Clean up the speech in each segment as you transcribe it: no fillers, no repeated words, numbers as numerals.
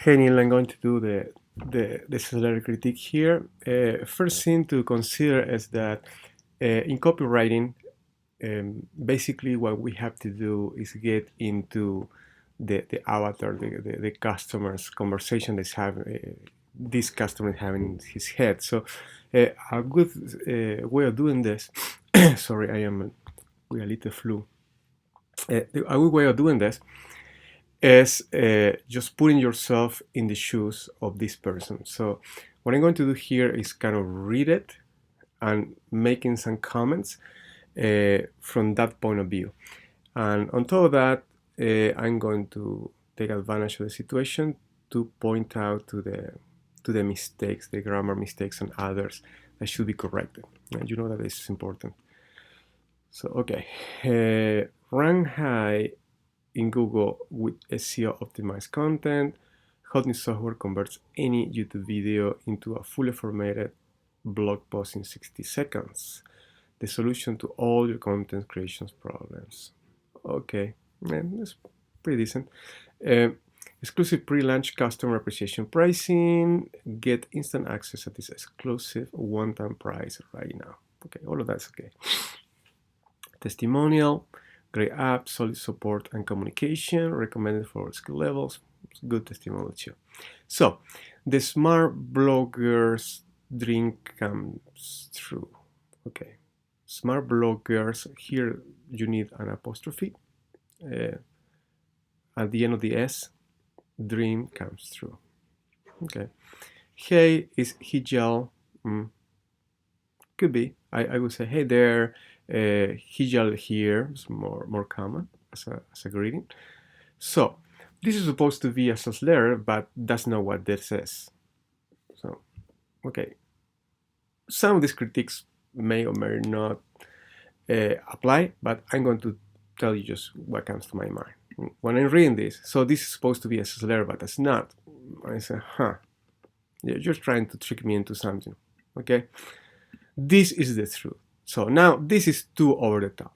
Hey Neil, I'm going to do the Salesletter critique here. First thing to consider is that in copywriting, basically what we have to do is get into the avatar, the customer's conversation that's having this customer having in his head. So a good way of doing this, sorry, I am with a little flu. A good way of doing this is just putting yourself in the shoes of this person. So what I'm going to do here is kind of read it and making some comments from that point of view. And on top of that, I'm going to take advantage of the situation to point out to the mistakes, the grammar mistakes and others that should be corrected. And you know that this is important. So, okay, rank high in Google with SEO optimized content. Hot new software converts any YouTube video into a fully formatted blog post in 60 seconds. The solution to all your content creations problems. Okay, man, that's pretty decent. Exclusive pre-launch customer appreciation pricing. Get instant access at this exclusive one-time price right now. Okay, all of that's okay. Testimonial. Great app, solid support and communication, recommended for all skill levels. Good testimonial too. So, the smart blogger's dream comes true. Okay, smart bloggers, here you need an apostrophe. At the end of the S, dream comes true. Okay, hey is hijal. Could be. I would say, hey there. Hijal here is more common as a greeting. So this is supposed to be a sales letter, but that's not what this is. So, okay. Some of these critiques may or may not apply, but I'm going to tell you just what comes to my mind when I'm reading this. So this is supposed to be a sales letter, but it's not. I say, you're trying to trick me into something. Okay, this is the truth. So now this is too over the top.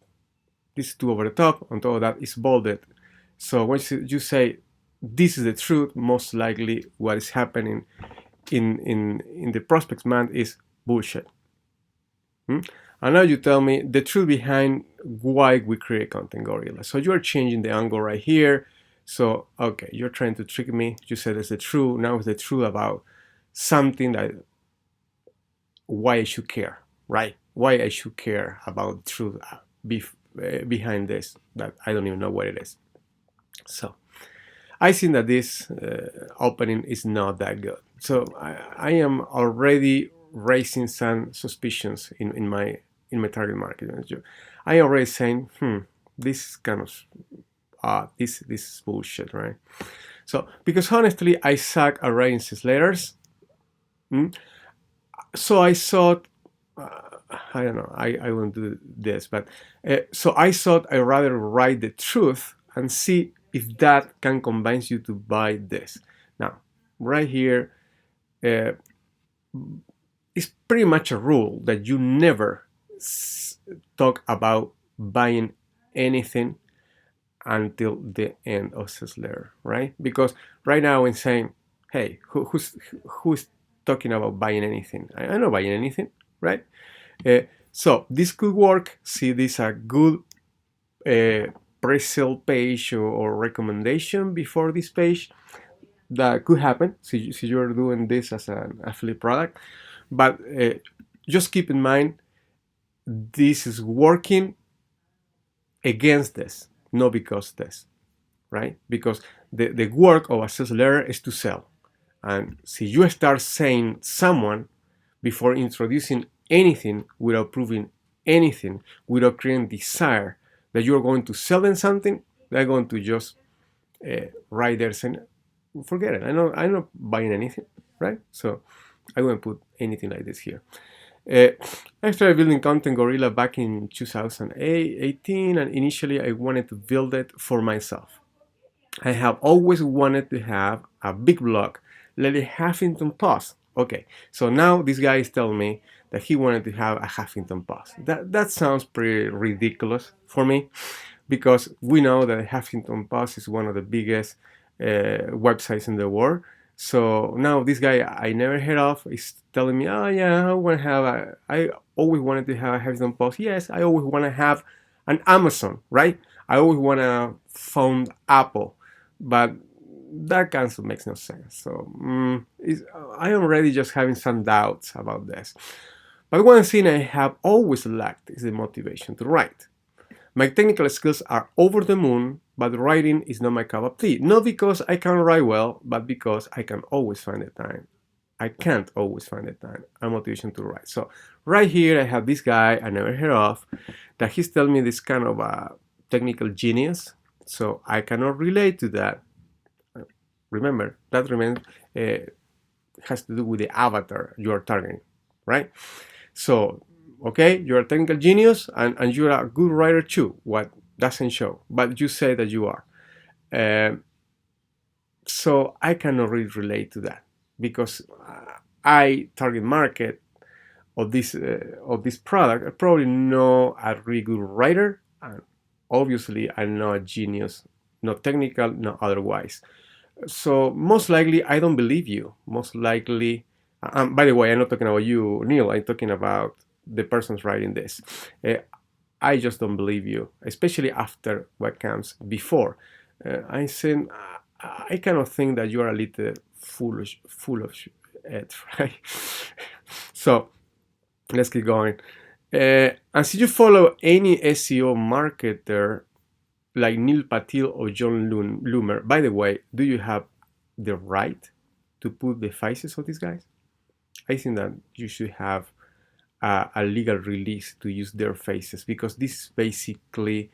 This is too over the top. On top of that, it's bolded. So once you say this is the truth, most likely what is happening in the prospect's mind is bullshit. And now you tell me the truth behind why we create Content Gorilla. So you are changing the angle right here. So okay, you're trying to trick me. You said it's the truth. Now it's the truth about something that why I should care, right? Why I should care about the truth behind this that I don't even know what it is. So I think that this opening is not that good. So I am already raising some suspicions in my target market. I am already saying, this is kind of this is bullshit, right? So because honestly, I suck at writing sales letters. So I thought. I don't know, I won't do this, but so I thought I'd rather write the truth and see if that can convince you to buy this. Now, right here, it's pretty much a rule that you never talk about buying anything until the end of this letter, right? Because right now I'm saying, hey, who's talking about buying anything? I'm not buying anything, right? So this could work. See this a good pre-sale page or recommendation before this page. That could happen. See you're doing this as an affiliate product, but just keep in mind this is working against this, not because this, right? Because the work of a sales letter is to sell, and see you start saying someone before introducing anything, without proving anything, without creating desire that you're going to sell them something, they're going to just write there saying, forget it, I'm not buying anything, right? So I won't put anything like this here. I started building Content Gorilla back in 2018, and initially I wanted to build it for myself. I have always wanted to have a big blog like the Huffington Post. Okay, so now this guy is telling me that he wanted to have a Huffington Post. That sounds pretty ridiculous for me, because we know that Huffington Post is one of the biggest websites in the world. So now this guy I never heard of is telling me, oh yeah, I always wanted to have a Huffington Post. Yes, I always want to have an Amazon, right? I always want to found Apple, but that kind of makes no sense. So I am already just having some doubts about this. But one thing I have always lacked is the motivation to write. My technical skills are over the moon, but writing is not my cup of tea. Not because I can write well, but because I can always find the time. I can't always find the time and motivation to write. So right here I have this guy I never heard of, that he's telling me this kind of a technical genius. So I cannot relate to that. Remember, that has to do with the avatar you are targeting, right? So, okay, you're a technical genius and you're a good writer too. What doesn't show, but you say that you are. So I cannot really relate to that because I target market of this product. I probably know a really good writer, and obviously I'm not a genius, not technical, not otherwise. So most likely I don't believe you. Most likely, by the way, I'm not talking about you, Neil. I'm talking about the person's writing this. I just don't believe you, especially after what comes before. I think I kind of think that you are a little full of it, right? So let's keep going. And if you follow any SEO marketer like Neil Patil or John Loomer, by the way, do you have the right to put the faces of these guys? I think that you should have a legal release to use their faces, because this is basically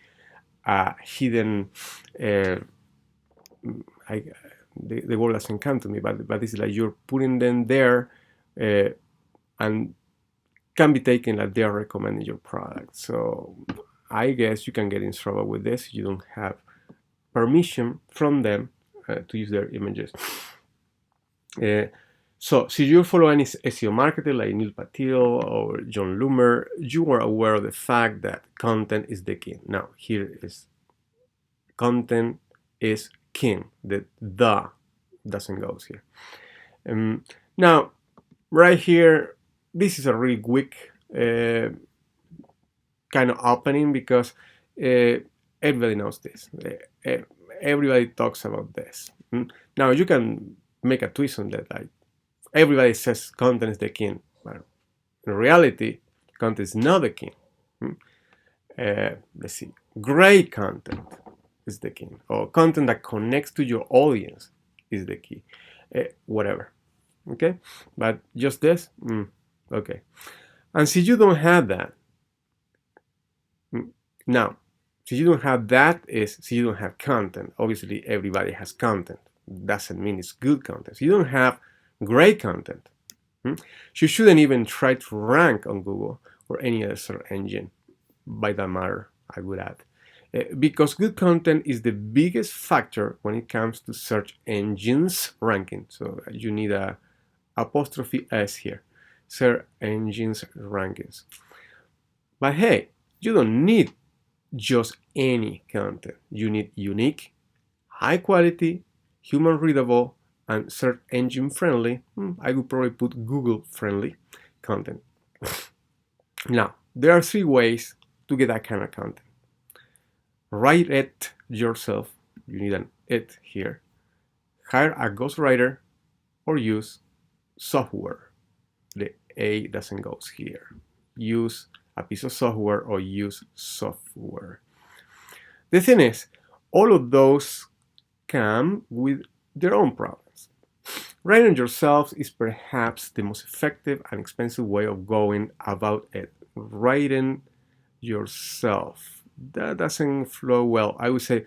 hidden. The word doesn't come to me, but it's like you're putting them there and can be taken like they're recommending your product. So I guess you can get in trouble with this. You don't have permission from them to use their images. So you follow any SEO marketer like Neil Patil or John Loomer, you are aware of the fact that content is the king. Now, here is content is king. The doesn't go here. Now, right here, this is a really quick kind of opening because everybody knows this. Everybody talks about this. Now, you can make a twist on that, like everybody says content is the king. But in reality, content is not the king. Let's see. Great content is the king, or content that connects to your audience is the key. Whatever. Okay? But just this? Okay. And since you don't have that, now, since you don't have that, so you don't have content. Obviously, everybody has content. Doesn't mean it's good content. So you don't have great content. You shouldn't even try to rank on Google or any other search engine, by that matter, I would add. Because good content is the biggest factor when it comes to search engines ranking. So you need a apostrophe S here. Search engines rankings. But hey, you don't need just any content. You need unique, high quality, human readable, and search engine friendly. I would probably put Google friendly content. Now, there are 3 ways to get that kind of content. Write it yourself. You need an it here. Hire a ghostwriter or use software. The A doesn't go here. Use a piece of software or use software. The thing is, all of those come with their own problems. Writing yourself is perhaps the most effective and expensive way of going about it. Writing yourself. That doesn't flow well. I would say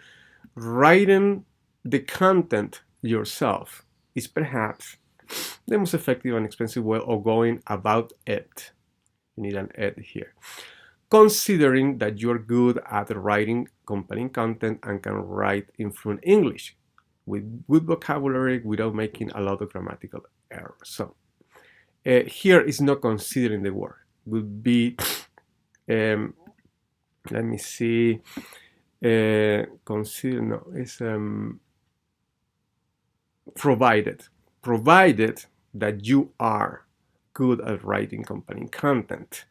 writing the content yourself is perhaps the most effective and expensive way of going about it. You need an it here. Considering that you're good at writing compelling content and can write in fluent English with good vocabulary without making a lot of grammatical errors. So here is not considering the word. Would be, let me see, consider, no, it's, provided that you are good at writing compelling content.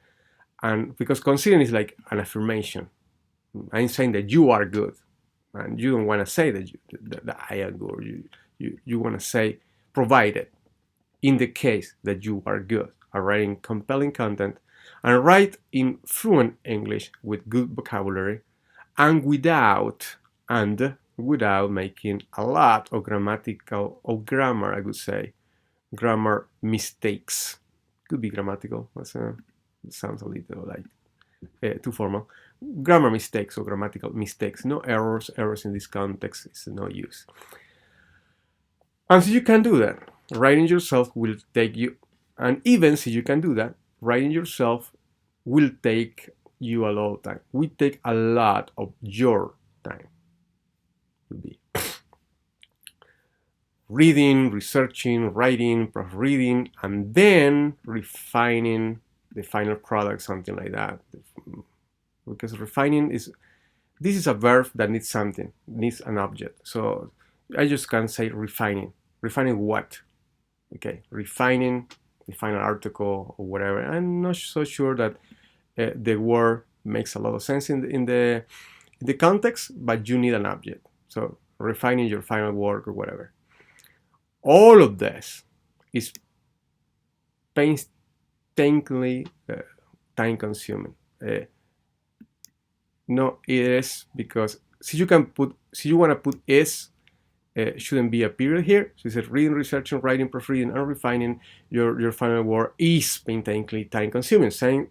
And because considering is like an affirmation, I'm saying that you are good, and you don't want to say that I am good. Or you want to say provided, in the case that you are good at writing compelling content and write in fluent English with good vocabulary and without making a lot of grammatical or grammar, I would say, grammar mistakes. Could be grammatical. It sounds a little like too formal. Grammar mistakes or grammatical mistakes. No errors. Errors in this context is no use. And so you can do that. Writing yourself will take you, and even so you can do that, writing yourself will take you a lot of time. We take a lot of your time. Will be reading, researching, writing, proofreading, and then refining the final product, something like that. Because refining is a verb that needs something, needs an object. So I just can't say refining. Refining what? Okay, refining the final article or whatever. I'm not so sure that the word makes a lot of sense in the context, but you need an object. So refining your final work or whatever. All of this is painstakingly time-consuming. No, it is because si you want to put is, shouldn't be a period here. So it says reading, researching, writing, proofreading, and refining your final work is painstakingly time-consuming. Same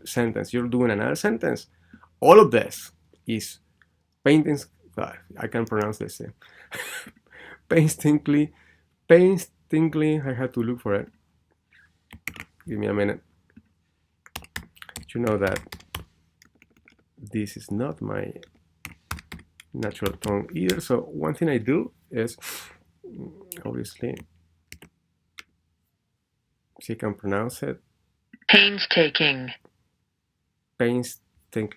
sentence. You're doing another sentence. All of this is I can't pronounce this thing. painstakingly. I had to look for it. Give me a minute. You know that this is not my natural tongue either. So one thing I do is obviously see I can pronounce it. Painstaking. Painstaking.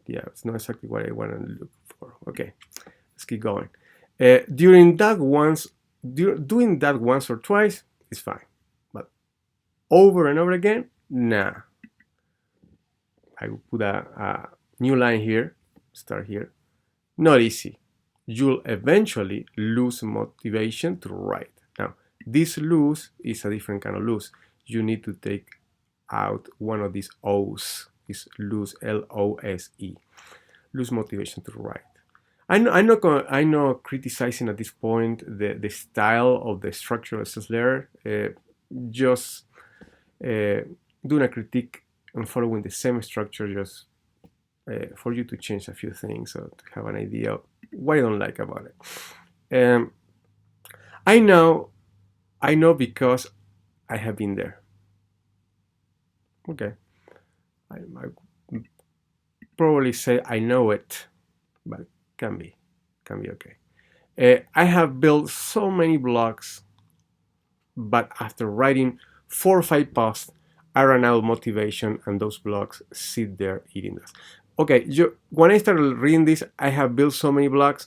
Yeah, it's not exactly what I want to look for. Okay, let's keep going. Doing that once or twice is fine, but over and over again, nah. I will put a new line here. Start here. Not easy. You'll eventually lose motivation to write. Now, this lose is a different kind of lose. You need to take out one of these O's. It's lose, L-O-S-E. Lose motivation to write. I'm not criticizing at this point the style of the structure of Salesletter. Just doing a critique and following the same structure, just for you to change a few things or to have an idea of what I don't like about it. I know because I have been there. Okay, I probably say I know it, but can be okay. I have built so many blogs, but after writing 4 or 5 posts, I ran out of motivation, and those blogs sit there eating dust. Okay, when I started reading this, I have built so many blogs.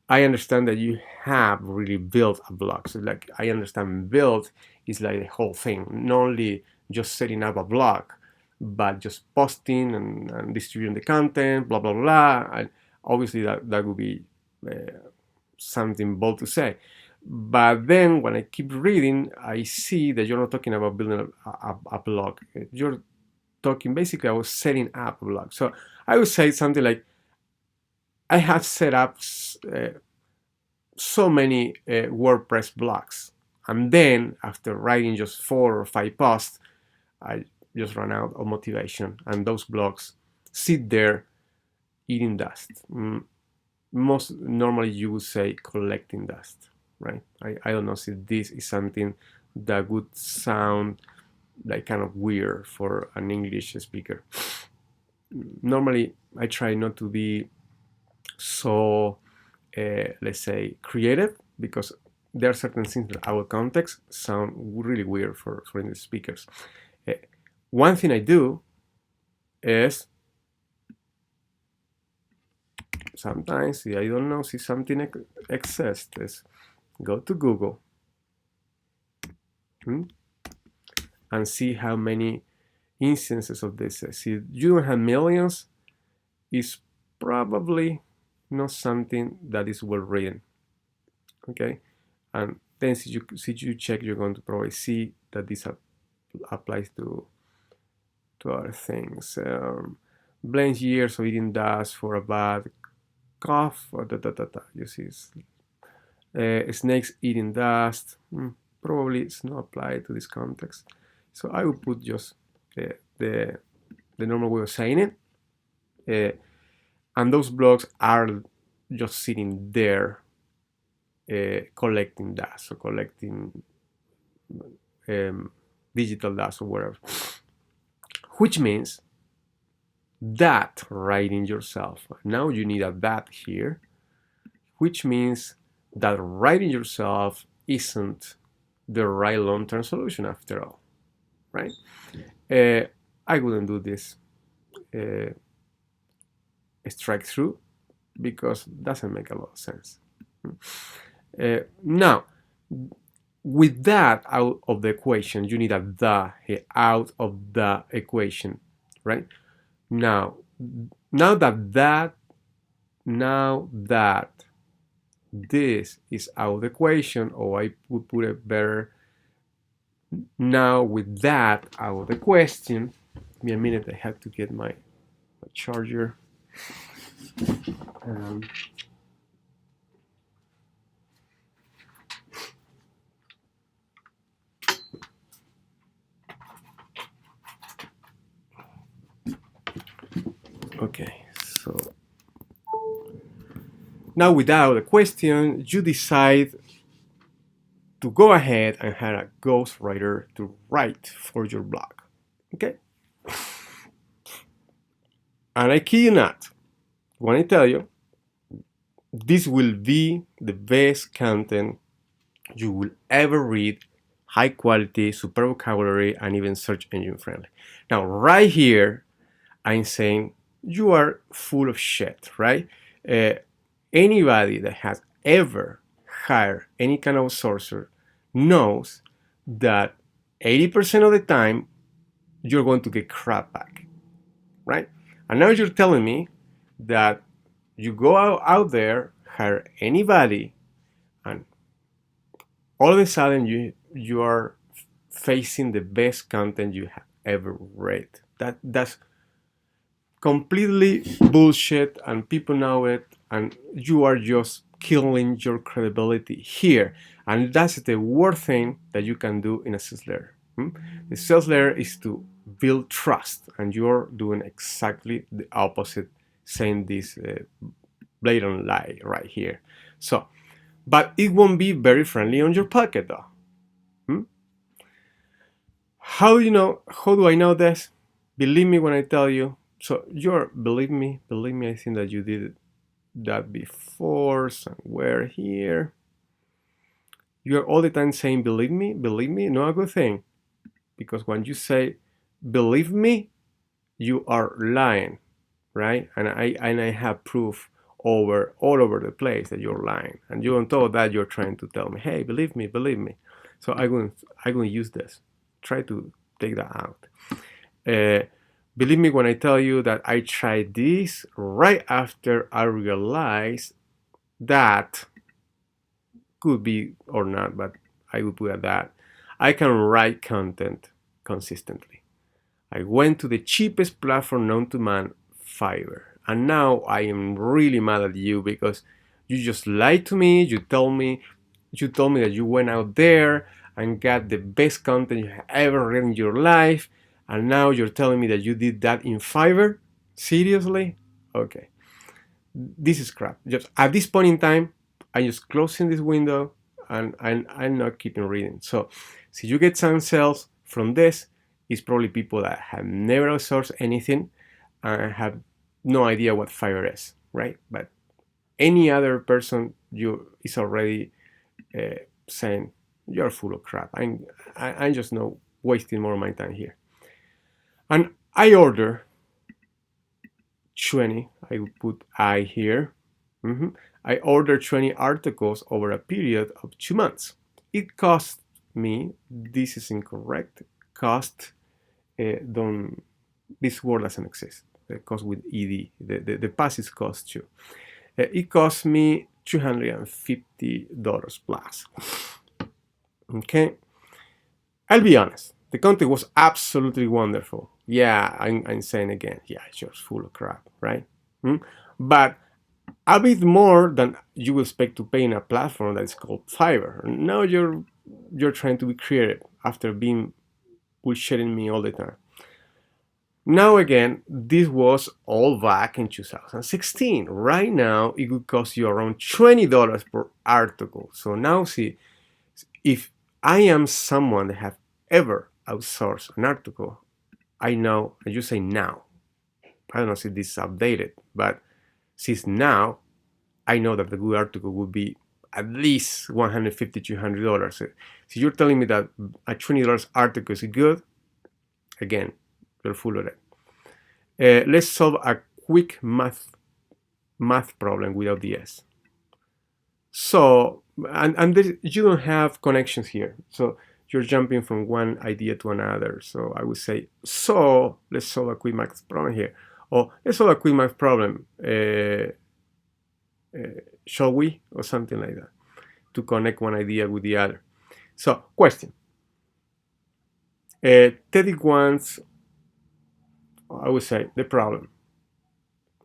I understand that you have really built a blog. So like I understand build is like the whole thing, not only just setting up a blog, but just posting and distributing the content, blah, blah, blah. And obviously that would be something bold to say. But then when I keep reading, I see that you're not talking about building a blog. You're talking basically about setting up a blog. So I would say something like, I have set up so many WordPress blogs. And then after writing just 4 or 5 posts, I just ran out of motivation. And those blogs sit there eating dust. Most normally you would say collecting dust, right? I don't know if this is something that would sound like kind of weird for an English speaker. Normally I try not to be so let's say creative, because there are certain things that out of context sound really weird for English speakers. One thing I do is sometimes I don't know if something exists. go to Google and see how many instances of this is. If you don't have millions, it's probably not something that is well written. Okay, and then since you check, you're going to probably see that this applies to other things. Blames years of eating dust for a bad cough. You see, snakes eating dust. Probably it's not applied to this context. So I will put just the normal way of saying it. And those blogs are just sitting there collecting dust, so collecting digital dust or whatever. Which means that writing yourself. Now you need a that here, which means that writing yourself isn't the right long-term solution after all, right? I wouldn't do this strike through because it doesn't make a lot of sense. Now, with that out of the equation, you need a the out of the equation, right? Now that this is out of the equation, or I would put it better, now with that out of the question. Give me a minute, I have to get my charger. Okay, so now without a question, you decide to go ahead and hire a ghostwriter to write for your blog. Okay? And I kid you not, when I tell you, this will be the best content you will ever read, high quality, super vocabulary, and even search engine friendly. Now, right here, I'm saying you are full of shit, right? Anybody that has ever hired any kind of sourcer knows that 80% of the time you're going to get crap back, right? And now you're telling me that you go out there, hire anybody, and all of a sudden you are facing the best content you have ever read. That's completely bullshit, and people know it, and you are just killing your credibility here. And that's the worst thing that you can do in a sales letter. The sales letter is to build trust, and you're doing exactly the opposite, saying this blatant lie right here. So, but it won't be very friendly on your pocket though. How do I know this? Believe me when I tell you. So believe me, I think that you did that before somewhere here. You're all the time saying believe me, not a good thing. Because when you say believe me, you are lying, right? And I have proof all over the place that you're lying. And you on top of that, you're trying to tell me, hey, believe me. So I'm going to use this. Try to take that out. Believe me when I tell you that I tried this right after I realized that, could be or not, but I would put at that, I can write content consistently. I went to the cheapest platform known to man, Fiverr. And now I am really mad at you because you just lied to me. You told me that you went out there and got the best content you have ever read in your life. And now you're telling me that you did that in Fiverr? Seriously? Okay. This is crap. Just at this point in time, I'm just closing this window and I'm not keeping reading. So you get some sales from this, it's probably people that have never outsourced anything and have no idea what Fiverr is, right? But any other person is already saying you're full of crap. I'm just not wasting more of my time here. And I order 20. I would put I here. I ordered 20 articles over a period of 2 months. It cost me, this is incorrect, cost, don't, this word doesn't exist. The cost with ed, the past is cost too. It cost me $250 plus. Okay, I'll be honest, the content was absolutely wonderful. Yeah, I'm saying again, yeah, it's just full of crap, right? But a bit more than you would expect to pay in a platform that is called Fiverr. Now you're trying to be creative after being bullshitting me all the time. Now again, this was all back in 2016. Right now, it would cost you around $20 per article. So now see, if I am someone that have ever outsourced an article, I know, and you say now, I don't know if this is outdated, but since now, I know that the good article would be at least $150, $200. So you're telling me that a $20 article is good, again, you're full of it. Let's solve a quick math problem without the S. So, and you don't have connections here. So you're jumping from one idea to another. So I would say, so let's solve a quick math problem here. Or let's solve a quick math problem. Shall we? Or something like that, to connect one idea with the other. So, question. Teddy wants, I would say, the problem.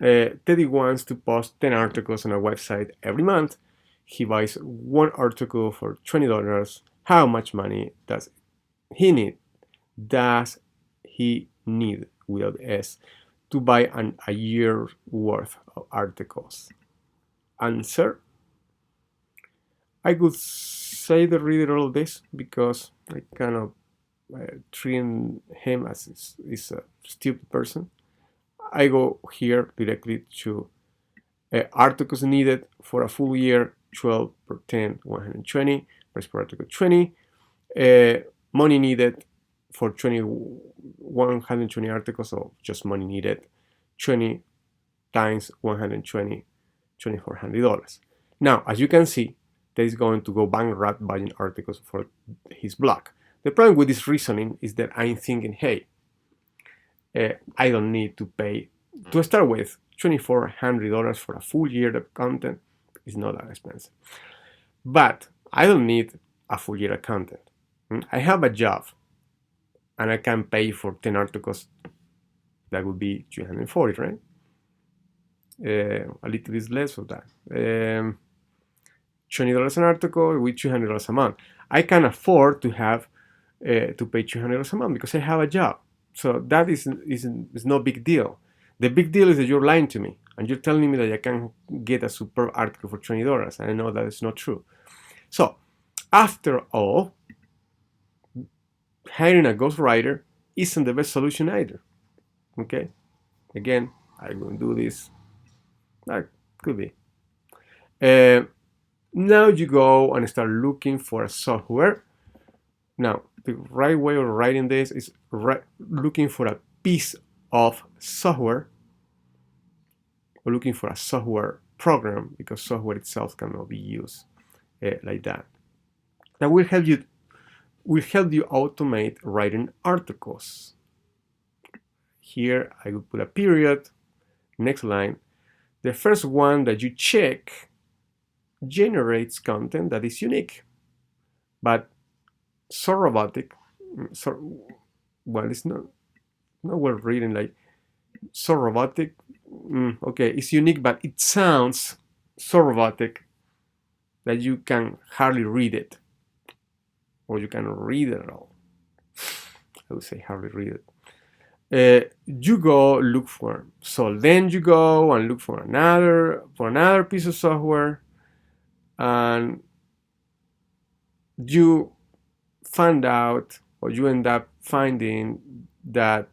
Teddy wants to post 10 articles on a website every month. He buys one article for $20. How much money does he need? Does he need, without S, to buy a year's worth of articles? Answer. I could say the reader all this because I kind of treat him as is a stupid person. I go here directly to articles needed for a full year, 12 per 10, 120, price per article 20. Money needed for 120 articles, so just money needed, 20 times 120, $2,400. Now, as you can see, that is going to go bankrupt buying articles for his blog. The problem with this reasoning is that I'm thinking, hey, I don't need to pay, to start with, $2,400 for a full year of content is not that expensive. But I don't need a full year of content. I have a job and I can pay for 10 articles. That would be 240, right? A little bit less of that. $20 an article with $200 a month. I can afford to have to pay $200 a month because I have a job. So that is no big deal. The big deal is that you're lying to me and you're telling me that I can get a superb article for $20. I know that is not true. So after all, hiring a ghostwriter isn't the best solution either. Okay? Again, I will do this. That could be. Now you go and start looking for a software. Now, the right way of writing this is looking for a piece of software, or looking for a software program, because software itself cannot be used like that. That will help you automate writing articles. Here I will put a period. Next line. The first one that you check generates content that is unique, but so robotic. Well, it's not well written, like so robotic. Okay, it's unique, but it sounds so robotic that you can hardly read it, or you can read it at all. I would say hardly read it. You go look for, so then you go and look for another piece of software, and you find out, or you end up finding that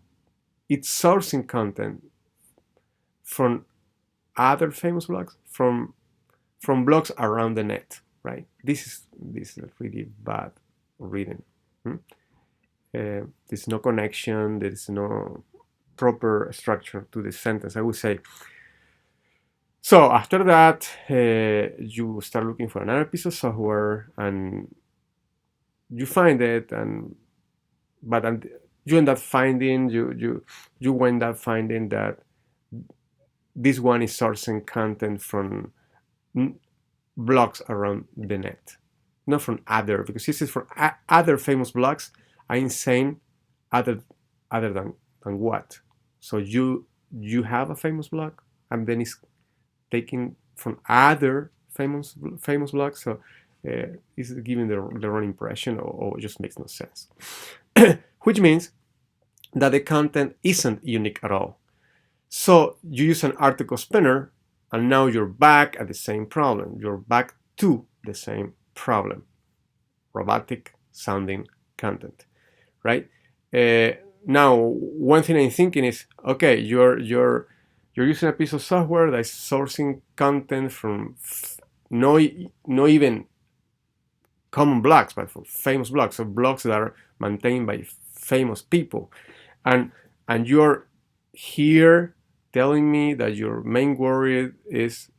it's sourcing content from other famous blogs, from blogs around the net, right? This is really bad reading. There's no connection, there is no proper structure to the sentence. I would say, So after that, you start looking for another piece of software and you find it, but you end up finding you wind up finding that this one is sourcing content from blogs around the net, not from other, because this is from other famous blogs. I'm saying other than what. So you have a famous blog, and then it's taken from other famous blogs. So it's giving the wrong impression, or it just makes no sense. Which means that the content isn't unique at all. So you use an article spinner, and now you're back at the same problem. You're back to the same problem: robotic sounding content, right? Now, one thing I'm thinking is, okay, you're using a piece of software that's sourcing content from no even common blogs, but from famous blogs, so blogs that are maintained by famous people, and you're here telling me that your main worry is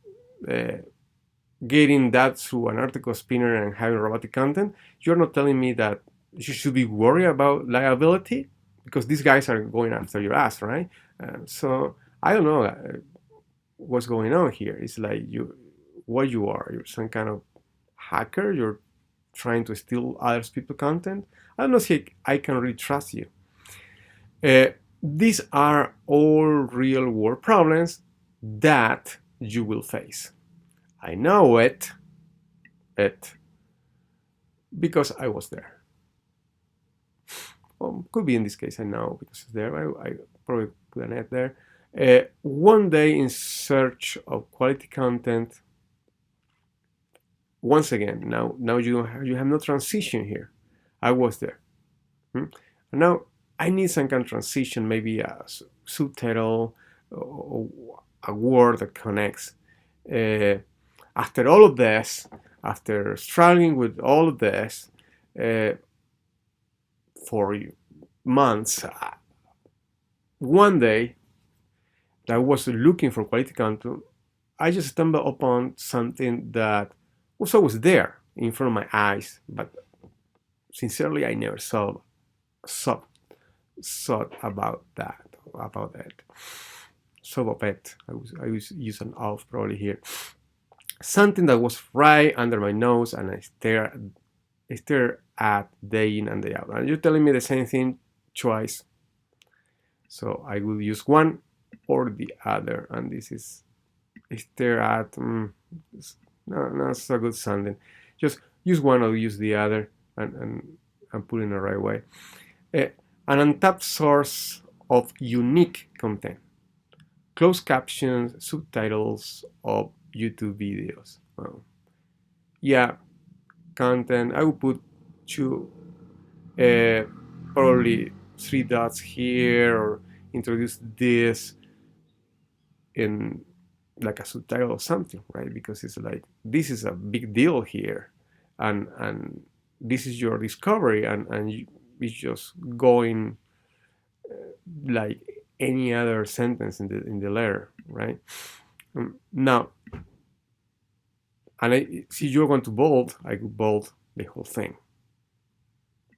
getting that through an article spinner and having robotic content. You're not telling me that you should be worried about liability, because these guys are going after your ass, right? So I don't know what's going on here. It's like what you are. You're some kind of hacker. You're trying to steal other people's content. I don't know if I can really trust you. These are all real world problems that you will face. I know it because I was there. Could be in this case I know because it's there. I probably put an ad there. One day in search of quality content. Once again, now you have no transition here. I was there. And now I need some kind of transition, maybe a subtitle or a word that connects. After all of this, after struggling with all of this for months, one day that I was looking for quality content, I just stumbled upon something that was always there in front of my eyes, but sincerely I never thought about it. So of it. I was using off probably here. Something that was right under my nose, and I stare at day in and day out. And you're telling me the same thing twice. So I will use one or the other, and this is stare at. Not so good sounding. Just use one or use the other, and put it in the right way. An untapped source of unique content, closed captions, subtitles of YouTube videos. Yeah, content. I will put two, probably 3 dots here, or introduce this in like a subtitle or something, right? Because it's like this is a big deal here, and this is your discovery, and it's just going like any other sentence in the letter, right? Now, and I see you're going to bold, I could bold the whole thing,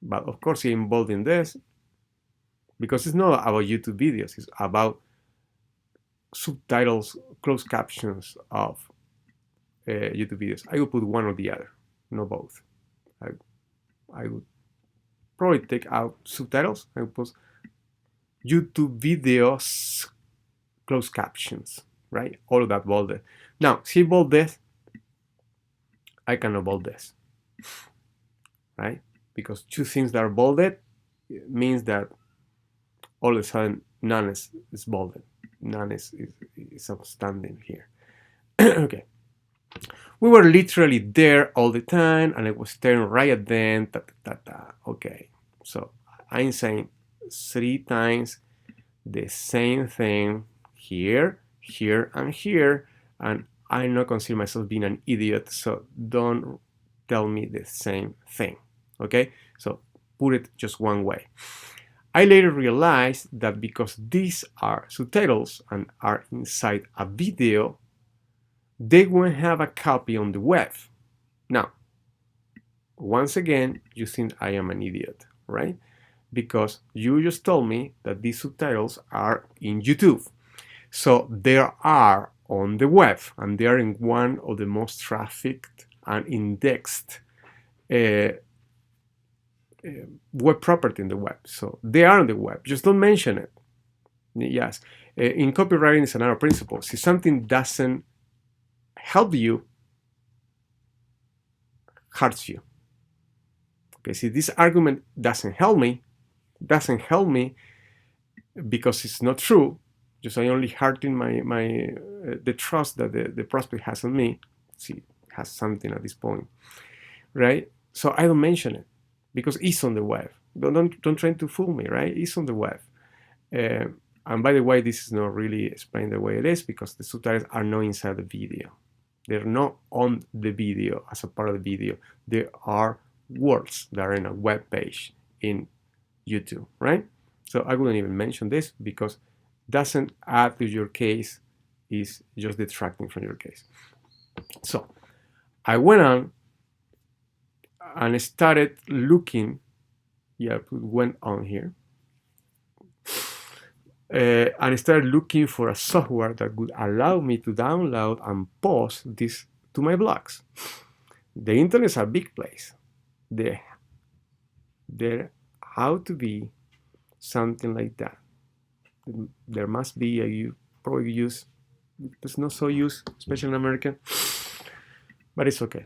but of course I'm bolding this because it's not about YouTube videos, it's about subtitles, closed captions of YouTube videos. I would put one or the other, not both. I would probably take out subtitles. I would put YouTube videos, closed captions, right? All of that bolded. Now, see bold this, I cannot bold this, right? Because two things that are bolded means that all of a sudden none is bolded. None is outstanding here. Okay. We were literally there all the time, and I was staring right at them. Okay. So I'm saying 3 times the same thing here, here, and here, and I not consider myself being an idiot, so don't tell me the same thing. Okay? So put it just one way. I later realized that because these are subtitles and are inside a video, they won't have a copy on the web. Now, once again, you think I am an idiot, right? Because you just told me that these subtitles are in YouTube. So they are on the web, and they are in one of the most trafficked and indexed uh, web property in the web. So they are on the web. Just don't mention it. Yes. In copywriting, it's another principle. See, something doesn't help you, hurts you. Okay. See, this argument doesn't help me because it's not true. Just I only hurting my the trust that the prospect has on me. See, has something at this point, right? So I don't mention it because it's on the web. Don't try to fool me, right? It's on the web. And by the way, this is not really explained the way it is because the subtitles are not inside the video. They're not on the video as a part of the video. There are words that are in a web page in YouTube, right? So I wouldn't even mention this because it doesn't add to your case, is just detracting from your case. So I went on and started looking. Yeah, went on here. And started looking for a software that would allow me to download and post this to my blogs. The internet is a big place. There how to be something like that. There must be you probably use. It's not so used, especially in American, but it's okay.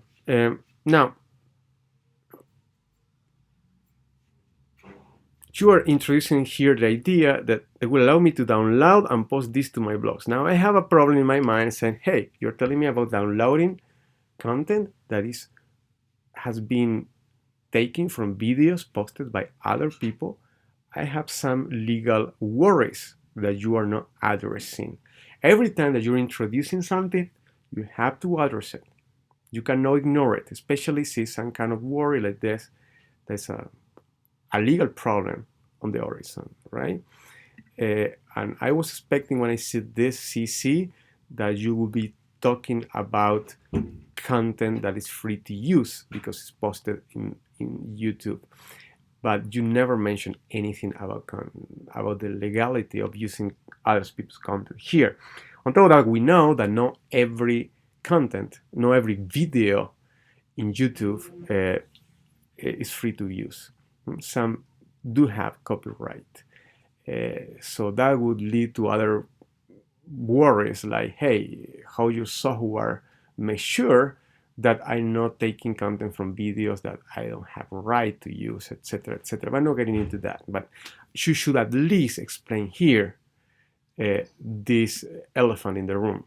Now, you are introducing here the idea that it will allow me to download and post this to my blogs. Now I have a problem in my mind saying, hey, you're telling me about downloading content that has been taken from videos posted by other people. I have some legal worries that you are not addressing. Every time that you're introducing something, you have to address it. You cannot ignore it, especially if it's some kind of worry like this. There's a legal problem on the horizon, right? And I was expecting when I said this CC that you will be talking about content that is free to use because it's posted in YouTube. But you never mention anything about the legality of using other people's content here. On top of that, we know that not every content, not every video in YouTube is free to use. Some do have copyright. So that would lead to other worries like, hey, how your software makes sure that I'm not taking content from videos that I don't have a right to use, etc., etc. But I'm not getting into that. But you should at least explain here this elephant in the room,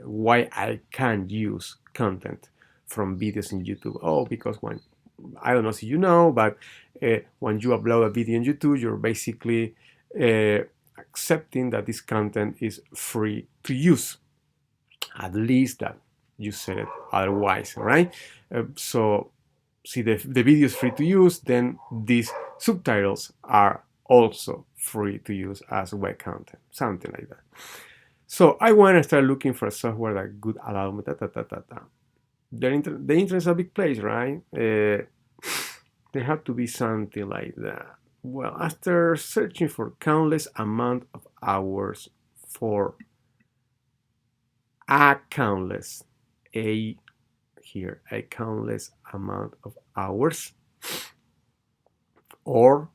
why I can't use content from videos in YouTube. Oh, because when I don't know if you know, but when you upload a video on YouTube, you're basically accepting that this content is free to use. At least that you said it otherwise, right? So, see, the video is free to use, then these subtitles are also free to use as web content, something like that. So I want to start looking for a software that could allow me The internet is a big place, right? There have to be something like that. Well, after searching for countless amount of hours for a countless amount of hours, or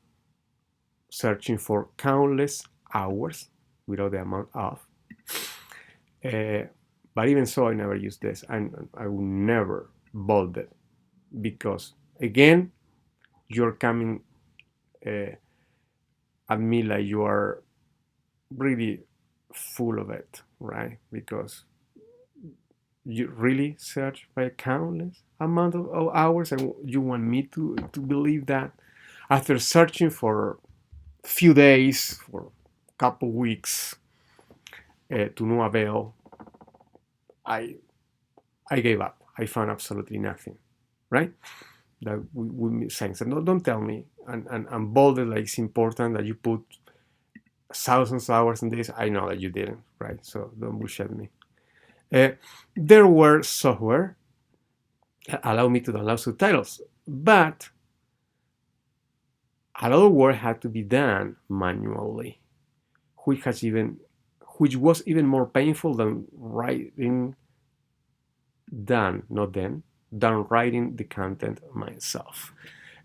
searching for countless hours without the amount of. But even so, I never use this, and I will never bold it because, again, you're coming at me like you are really full of it, right? Because you really search by a countless amount of hours, and you want me to believe that after searching for a few days, for a couple weeks, to no avail, I gave up. I found absolutely nothing, right? That we saying, so no, don't tell me and bolded like it's important that you put thousands of hours in this. I know that you didn't, right? So don't bullshit me. There were software that allowed me to download subtitles, but a lot of work had to be done manually, which was even more painful than writing the content myself.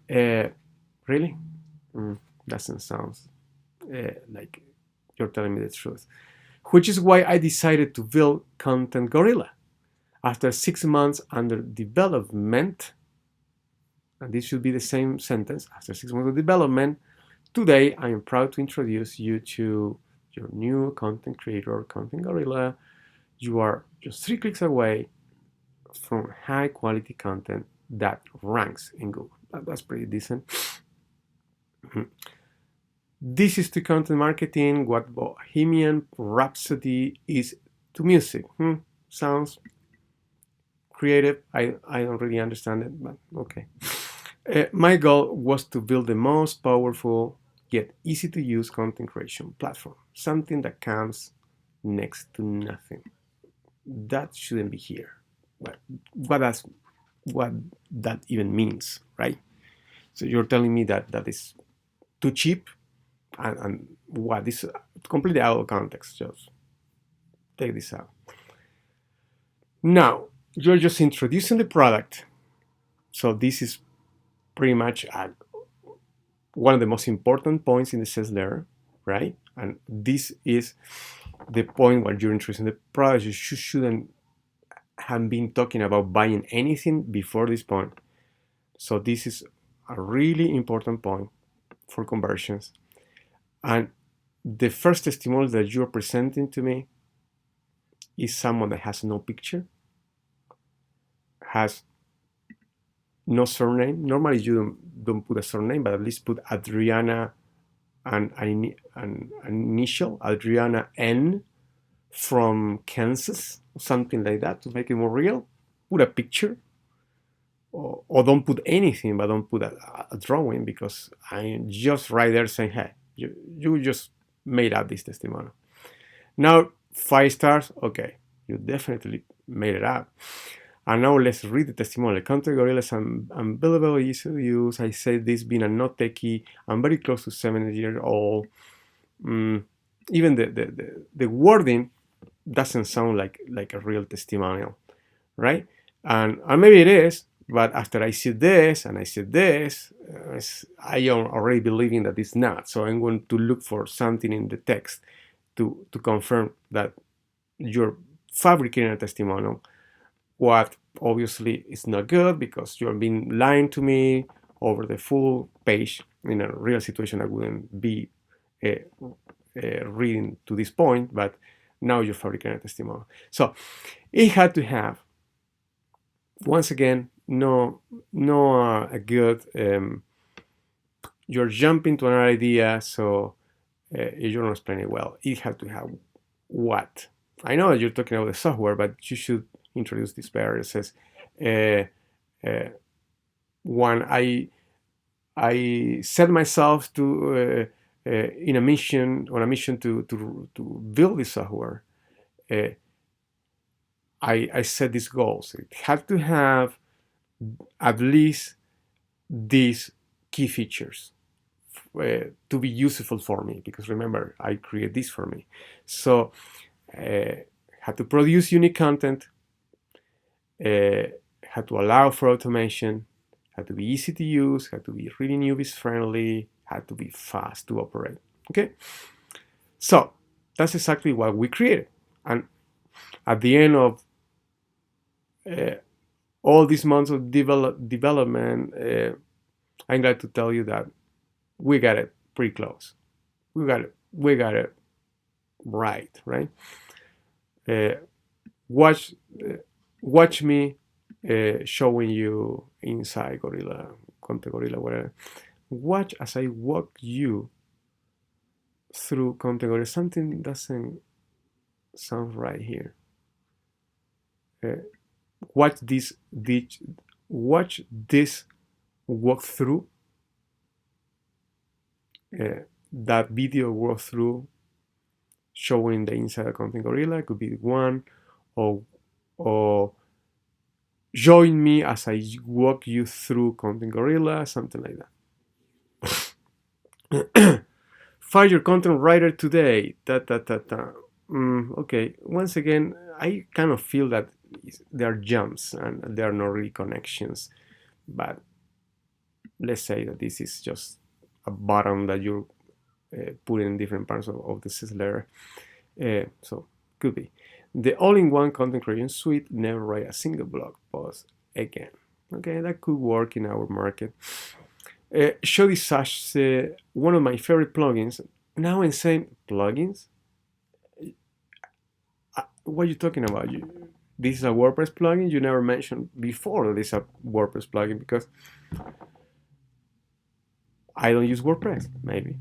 Really? Doesn't sound like you're telling me the truth. Which is why I decided to build Content Gorilla. After 6 months under development, and this should be the same sentence, after 6 months of development, today I am proud to introduce you to your new content creator, Content Gorilla. You are just 3 clicks away from high quality content that ranks in Google. That's pretty decent. This is to content marketing what Bohemian Rhapsody is to music. Sounds creative. I don't really understand it, but okay. My goal was to build the most powerful yet easy to use content creation platform, something that comes next to nothing. That shouldn't be here. But what that even means, right? So you're telling me that is too cheap, and what is completely out of context. Just take this out. Now you're just introducing the product, so this is pretty much one of the most important points in the sales letter, right? And this is the point where you're introducing the product. You shouldn't have been talking about buying anything before this point. So this is a really important point for conversions. And the first testimonial that you're presenting to me is someone that has no picture, has no surname. Normally you don't put a surname, but at least put Adriana and an initial, Adriana N from Kansas, something like that, to make it more real. Put a picture, or don't put anything, but don't put a drawing, because I'm just right there saying, hey, you just made up this testimonial. Now 5 stars, okay, you definitely made it up. And now let's read the testimonial. Content Gorilla is unbelievable, easy to use. I say this being a not techie. I'm very close to 70 years old. Even the wording doesn't sound like a real testimonial, right? And maybe it is, but after I see this and I see this, I am already believing that it's not. So I'm going to look for something in the text to confirm that you're fabricating a testimonial. What obviously is not good, because you're being lying to me over the full page. In a real situation, I wouldn't be reading to this point, but now you're fabricating a testimonial. So it had to have, once again, a good, you're jumping to another idea, so you're not explaining it well. It had to have what? I know that you're talking about the software, but you should introduce this better. It says, one, I set myself to on a mission to build this software. I set these goals. It had to have at least these key features to be useful for me, because remember, I create this for me. So had to produce unique content, had to allow for automation, had to be easy to use, had to be really newbies friendly, had to be fast to operate. Okay, so that's exactly what we created. And at the end of all these months of development, I'm glad to tell you that we got it pretty close. We got it right? Watch me showing you inside Gorilla, Content Gorilla, whatever. Watch as I walk you through Content Gorilla. Something doesn't sound right here. Watch this walkthrough. That video walkthrough showing the inside of Content Gorilla could be one, or or join me as I walk you through Content Gorilla, something like that. Find your content writer today. Okay, once again, I kind of feel that there are jumps and there are no really connections, but let's say that this is just a button that you put in different parts of the Salesletter. So could be. The all-in-one content creation suite, never write a single blog post again. Okay, that could work in our market. JVzoo, one of my favorite plugins. Now I'm saying plugins. What are you talking about? This is a WordPress plugin. You never mentioned before that it's a WordPress plugin because I don't use WordPress. Maybe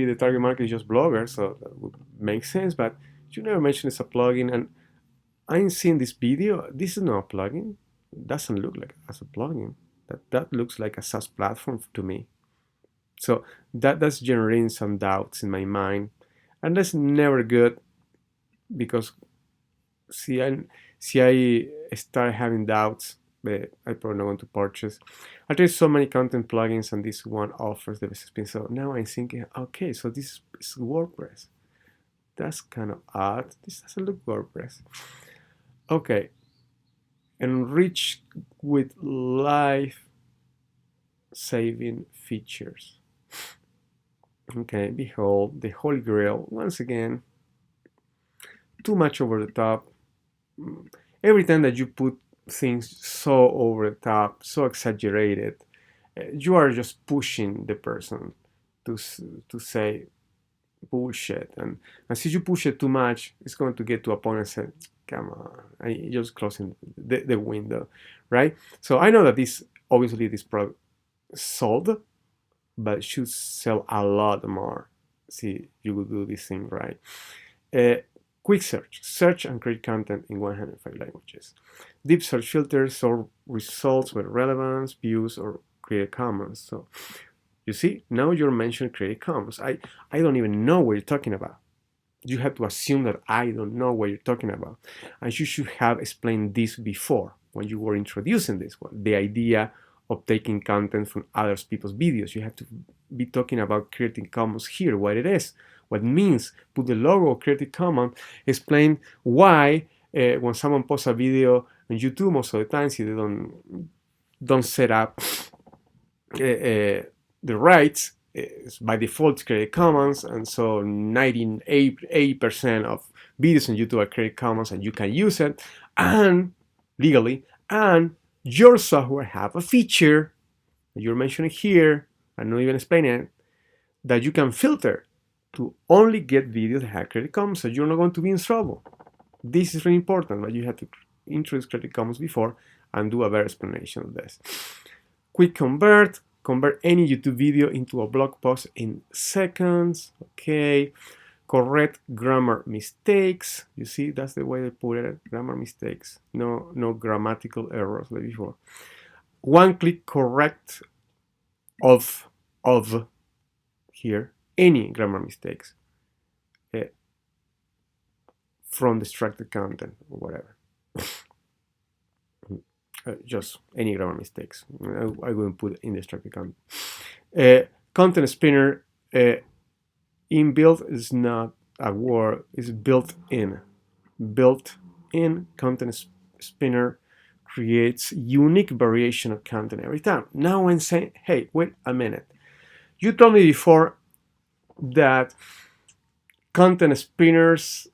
the target market is just bloggers, so that would make sense. But you never mentioned it's a plugin, and I'm seeing this video. This is not a plugin. It doesn't look like as a plugin. That looks like a SaaS platform to me. So that's generating some doubts in my mind, and that's never good because see I start having doubts. I probably not want to purchase. I tried so many content plugins, and this one offers the best experience. So now I'm thinking, okay, so this is WordPress. That's kind of odd. This doesn't look WordPress. Okay, enrich with life-saving features. Okay, behold, the Holy Grail. Once again, too much over the top. Every time that you put things so over the top, so exaggerated, you are just pushing the person to say bullshit. And since you push it too much, it's going to get to a point and say, come on, I'm just closing the window, right? So I know that this product sold, but it should sell a lot more. See, you will do this thing right. Quick search and create content in 105 languages. Deep search filters sort results with relevance, views, or Creative Commons. So you see, now you're mentioning Creative Commons. I don't even know what you're talking about. You have to assume that I don't know what you're talking about. And you should have explained this before when you were introducing this one. The idea of taking content from other people's videos. You have to be talking about Creative Commons here, what it is, what it means. Put the logo of Creative Commons. Explain why when someone posts a video on YouTube, most of the times they don't set up the rights. It's by default Creative Commons, and so 98% of videos on YouTube are Creative Commons, and you can use it and legally. And your software have a feature that you're mentioning here, I'm not even explaining it, that you can filter to only get videos that have Creative Commons, so you're not going to be in trouble. This is really important, but you have to introduce Creative Commons before and do a better explanation of this. Quick convert any YouTube video into a blog post in seconds. Okay. Correct grammar mistakes. You see, that's the way they put it. Grammar mistakes. No grammatical errors like before. One-click correct of here any grammar mistakes from distracted content or whatever. Just any grammar mistakes. I wouldn't put in distracted content. Content spinner. Inbuilt is not a word, it's built in. Built-in content spinner creates unique variation of content every time. Now I'm saying, hey, wait a minute. You told me before that content spinners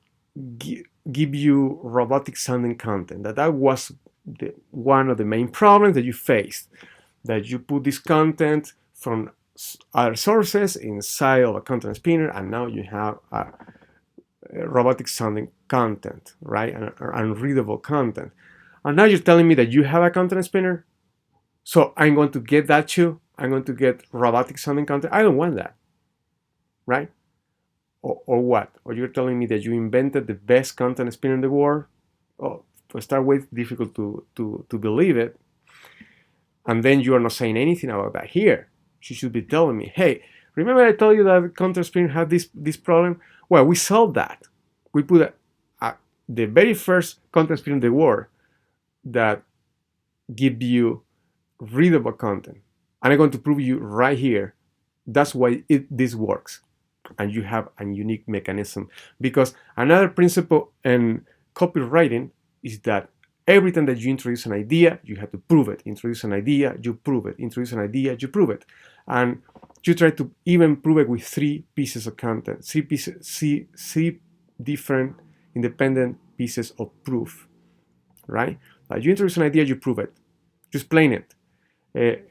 give you robotic sounding content, that was one of the main problems that you faced, that you put this content from other sources inside of a content spinner, and now you have a robotic sounding content, right? And unreadable content. And now you're telling me that you have a content spinner, so I'm going to get that too. I'm going to get robotic sounding content. I don't want that, right? Or what? Or you're telling me that you invented the best content spinner in the world? Oh, to start with, difficult to believe it. And then you are not saying anything about that here. You should be telling me, hey, remember I told you that content spinner had this problem? Well, we solved that. We put the very first content spinner in the world that give you readable content. And I'm going to prove you right here. That's why this works. And you have a unique mechanism. Because another principle in copywriting is that every time that you introduce an idea, you have to prove it. Introduce an idea, you prove it. Introduce an idea, you prove it. And you try to even prove it with 3 pieces of content, 3 different independent pieces of proof, right? Like you introduce an idea, you prove it. You explain it.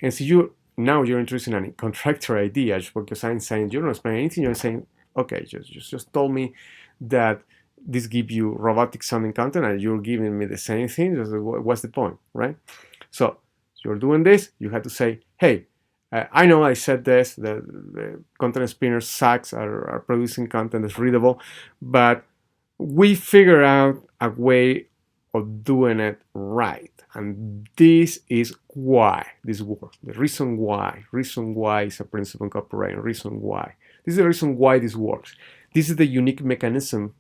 And so you're introducing a contractor idea, because I'm saying you don't explain anything. You're saying, okay, just told me that this gives you robotic sounding content, and you're giving me the same thing. What's the point, right? So you're doing this. You have to say, hey, I know I said this. The content spinners sucks are producing content that's readable, but we figure out a way of doing it right. And this is why this works. The reason why is a principle in copywriting. Reason why. This is the reason why this works. This is the unique mechanism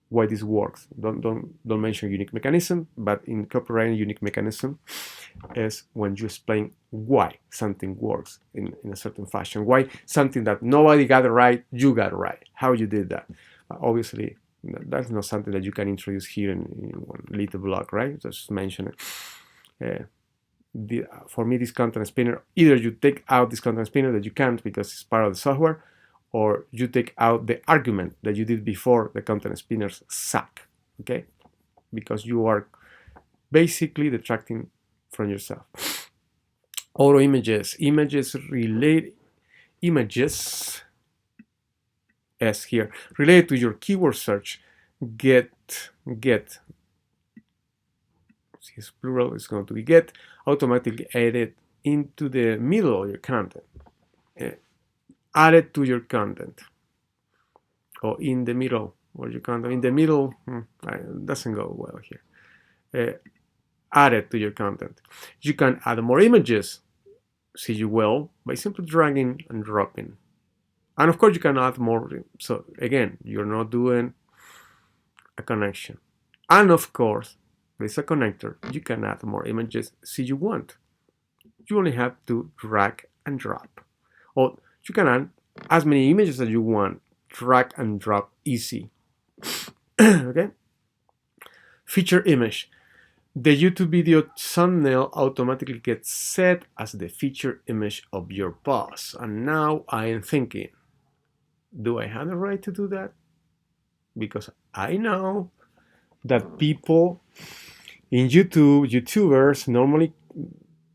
why this works. Don't mention unique mechanism, but in copywriting, unique mechanism is when you explain why something works in a certain fashion. Why something that nobody got it right, you got it right. How you did that. Obviously, that's not something that you can introduce here in one little blog, right? Just mention it. For me, this content spinner, either you take out this content spinner that you can't because it's part of the software, or you take out the argument that you did before the content spinners suck, okay? Because you are basically detracting from yourself. Auto images as here, related to your keyword search, get, it's plural, it's going to be get, automatically added into the middle of your content. Added to your content, or in the middle of your content. In the middle, doesn't go well here. Added to your content. You can add more images, see you will, by simply dragging and dropping. And of course, you can add more. So again, you're not doing a connection. And of course, with a connector, you can add more images, see you want. You only have to drag and drop. Or you can add as many images as you want, drag and drop easy. Okay? Feature image. The YouTube video thumbnail automatically gets set as the feature image of your post. And now I am thinking, do I have the right to do that? Because I know that people in YouTubers normally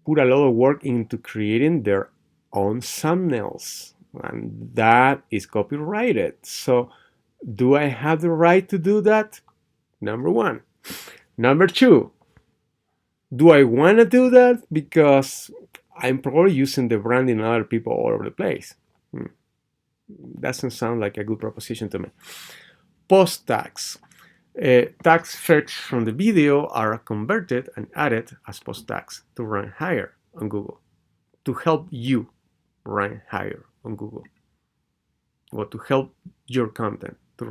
put a lot of work into creating their own thumbnails, and that is copyrighted. So do I have the right to do that? Number one. Number two, do I want to do that? Because I'm probably using the branding of other people all over the place. Doesn't sound like a good proposition to me. Post tags. Tags fetched from the video are converted and added as post tags to rank higher on Google, to help you rank higher on Google, or to help your content to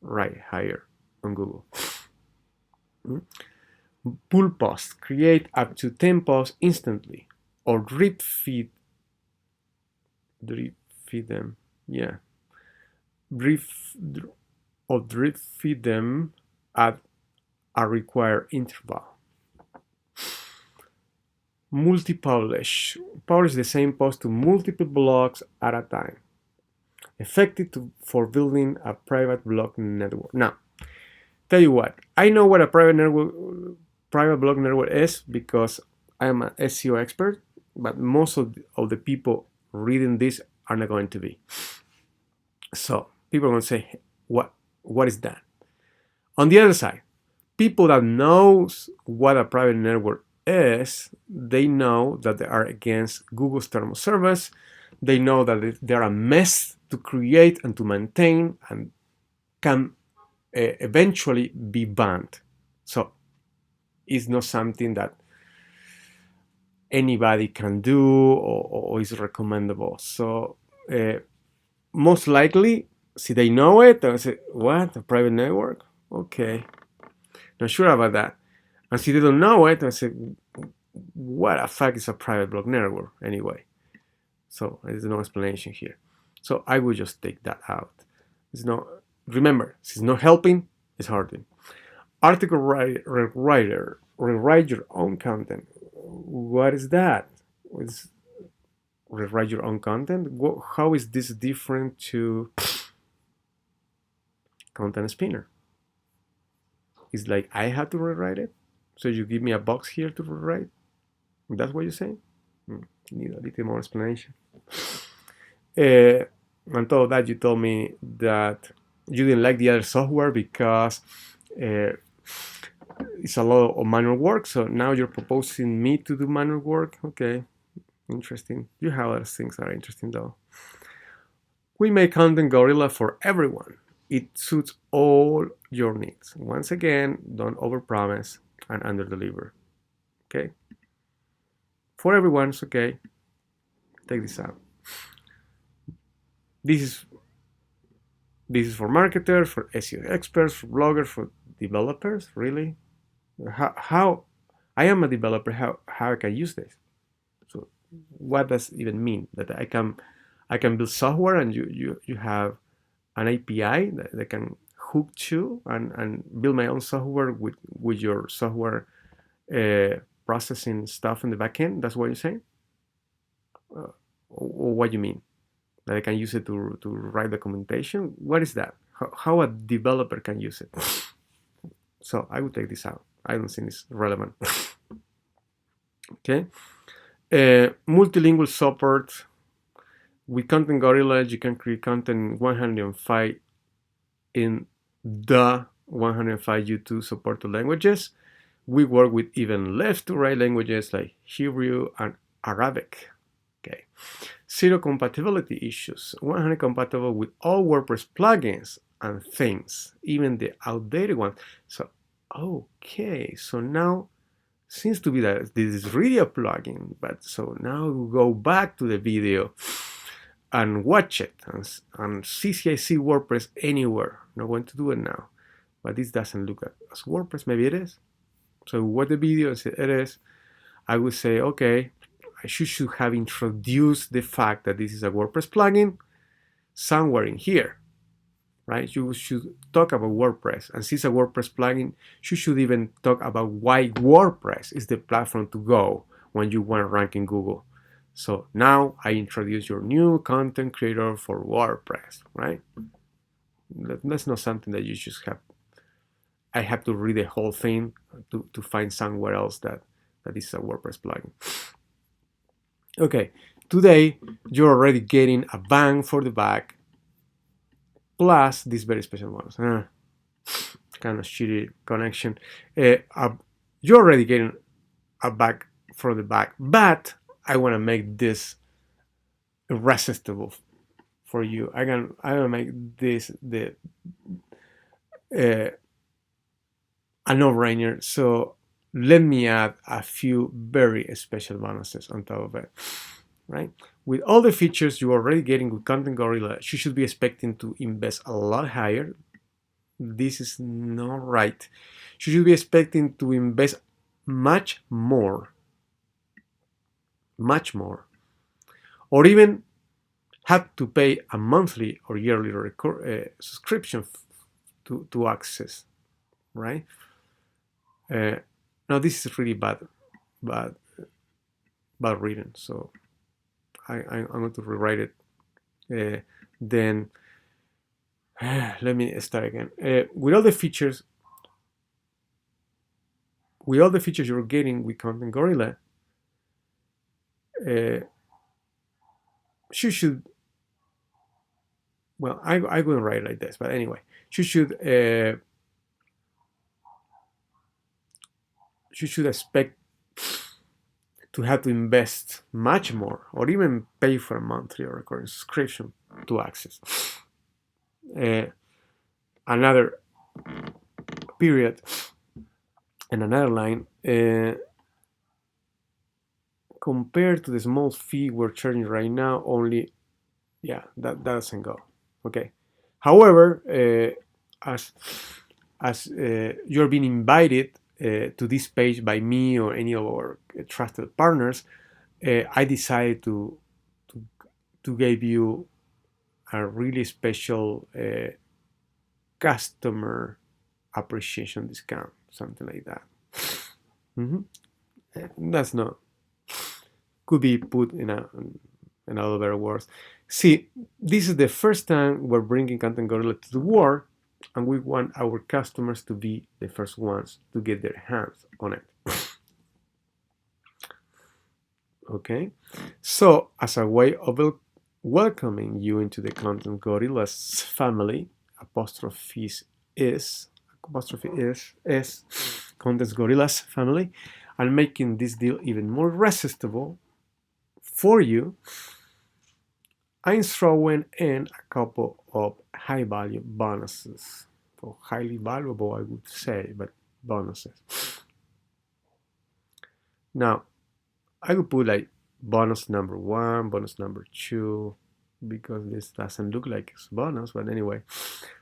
rank higher on Google. Pull posts. Create up to 10 posts instantly, or drip feed them. Yeah. Drip feed them at a required interval. Multi-publish. Publish the same post to multiple blogs at a time. Effective for building a private blog network. Now, tell you what, I know what a private blog network is because I am an SEO expert, but most of the people reading this are not going to be. So people are going to say, what is that? On the other side, people that knows what a private network is, they know that they are against Google's terms of service. They know that they're a mess to create and to maintain, and can eventually be banned. So it's not something that anybody can do or is recommendable. So most likely, see, they know it, and say, what, a private network? Okay, not sure about that. And so they don't know it, I say, what the fuck is a private blog network anyway? So there's no explanation here. So I would just take that out. It's not, remember, it's not helping, it's hurting. Article writer, rewrite your own content. What is that? It's rewrite your own content? How is this different to content spinner? It's like I have to rewrite it? So you give me a box here to rewrite? That's what you're saying? Need a little more explanation. On top of that, you told me that you didn't like the other software because it's a lot of manual work. So now you're proposing me to do manual work. Okay, interesting. You have other things that are interesting though. We make Content Gorilla for everyone. It suits all your needs. Once again, don't overpromise and underdeliver. Okay? For everyone, it's okay. Take this out. This is for marketers, for SEO experts, for bloggers, for developers. Really? How I am a developer. How I can use this? So what does it even mean that I can build software and you have an API that can hook to and build my own software with your software processing stuff in the backend? That's what you're saying? Or what you mean? That I can use it to write documentation? What is that? How a developer can use it? So I would take this out. I don't think it's relevant. Okay. Multilingual support. With Content Gorilla, you can create content 105 in the 105 YouTube supported languages. We work with even left to right languages like Hebrew and Arabic. Okay. Zero compatibility issues. 100 compatible with all WordPress plugins and themes, even the outdated ones. So, okay. So now seems to be that this is really a plugin, but so now we go back to the video and watch it and CCIC WordPress anywhere. I'm not going to do it now, but this doesn't look as WordPress. Maybe it is. So what the video is, it is, I would say, okay, I should have introduced the fact that this is a WordPress plugin somewhere in here, right? You should talk about WordPress, and since a WordPress plugin, you should even talk about why WordPress is the platform to go when you want to rank in Google. So now I introduce your new content creator for WordPress, right? That's not something that you just have. I have to read the whole thing to find somewhere else that is a WordPress plugin. Okay, today you're already getting a bang for the buck, plus this very special bonus. Kind of shitty connection. You're already getting a bang for the buck, but I want to make this irresistible for you. I want to make this a no-brainer. So let me add a few very special bonuses on top of it, right? With all the features you're already getting with Content Gorilla, you should be expecting to invest a lot higher. This is not right. You should be expecting to invest much more, or even have to pay a monthly or yearly subscription to access, right? Now this is really bad written, so I'm going to rewrite it. Then let me start again. With all the features you're getting with Content Gorilla, you should. Well, I will write it like this, but anyway, you should expect to have to invest much more, or even pay for a monthly or recurring subscription to access. Another period and another line, compared to the small fee we're charging right now, only, yeah, that doesn't go. Okay. However, as as you're being invited to this page by me or any of our trusted partners, I decided to give you a really special customer appreciation discount, something like that. That's not, could be put in other words. See, this is the first time we're bringing Content Gorilla to the world, and we want our customers to be the first ones to get their hands on it. Okay, so as a way of welcoming you into the Content Gorillas family, apostrophe is Content Gorillas family, and making this deal even more irresistible for you, I'm throwing in a couple of high-value bonuses, or highly valuable, I would say, but bonuses. Now, I would put like bonus number 1, bonus number 2, because this doesn't look like it's bonus, but anyway,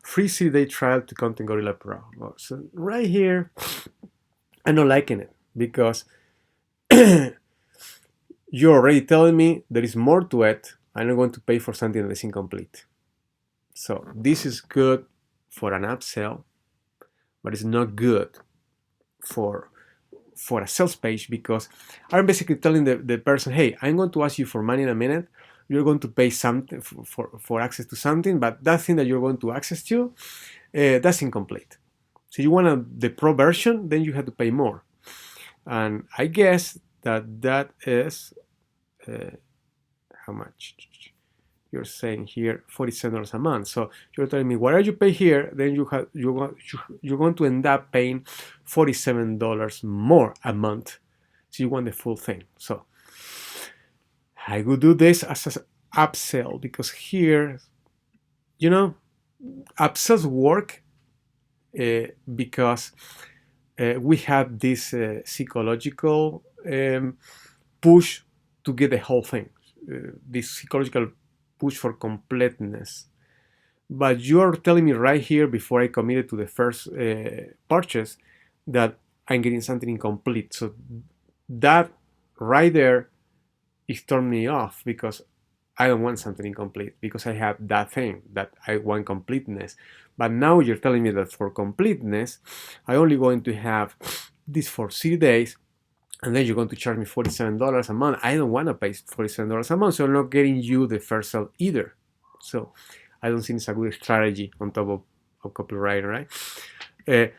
free 3-day trial to Content Gorilla Pro. So right here, I'm not liking it because you're already telling me there is more to it. I'm not going to pay for something that is incomplete. So this is good for an upsell, but it's not good for a sales page, because I'm basically telling the person, hey, I'm going to ask you for money in a minute. You're going to pay something for access to something, but that thing that you're going to access to, that's incomplete. So you want the pro version, then you have to pay more. And I guess that is how much you're saying here, $47 a month. So you're telling me whatever you pay here, then you're going to end up paying $47 more a month. So you want the full thing. So I would do this as an upsell, because here, upsells work because we have this psychological push to get the whole thing, this psychological push for completeness. But you're telling me right here, before I committed to the first purchase, that I'm getting something incomplete. So that right there is turning me off, because I don't want something incomplete, because I have that thing that I want completeness. But now you're telling me that for completeness, I'm only going to have this for 3 days, and then you're going to charge me $47 a month. I don't want to pay $47 a month, so I'm not getting you the first sale either. So I don't think it's a good strategy on top of copywriting, right?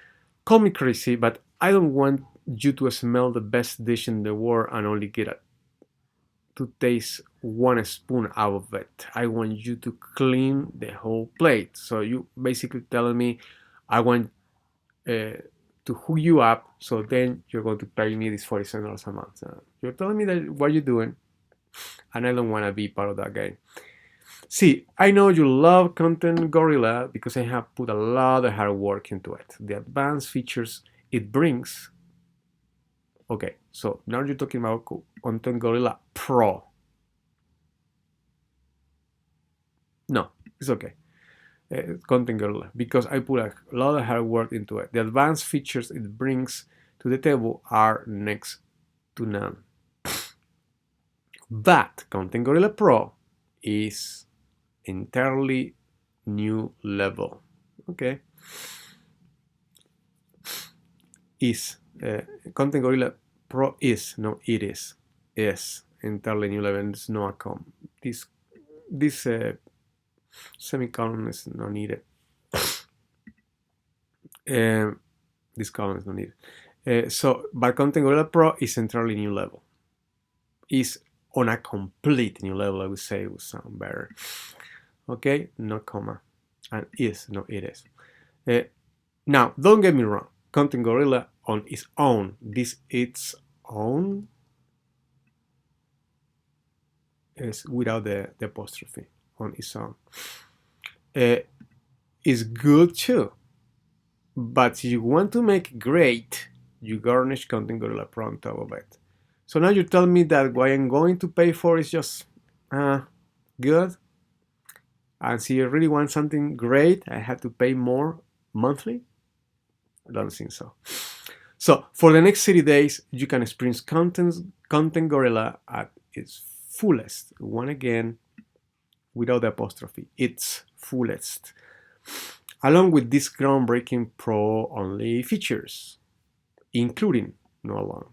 Call me crazy, but I don't want you to smell the best dish in the world and only get to taste 1 spoon out of it. I want you to clean the whole plate. So you basically telling me I want to hook you up, so then you're going to pay me this $47 a month. You're telling me that what you're doing, and I don't want to be part of that game. See, I know you love Content Gorilla because I have put a lot of hard work into it. The advanced features it brings. Okay, so now you're talking about Content Gorilla Pro. No, it's okay. Content Gorilla, because I put a lot of hard work into it. The advanced features it brings to the table are next to none. But Content Gorilla Pro is entirely new level. Okay, Content Gorilla Pro is entirely new level. There's no com. This semicolon is not needed. This column is not needed. But Content Gorilla Pro is entirely new level. Is on a complete new level, I would say. It would sound better. Okay, no comma, and it is. Now, don't get me wrong. Content Gorilla on its own, its own is without the apostrophe, on its own, is good too. But if you want to make it great, you garnish Content Gorilla Pro on top of it. So now you're telling me that what I'm going to pay for is just good? And so you really want something great, I have to pay more monthly? I don't think so. So for the next 30 days, you can experience content gorilla at its fullest. One again, without the apostrophe, its fullest, along with these groundbreaking pro-only features, including, not along.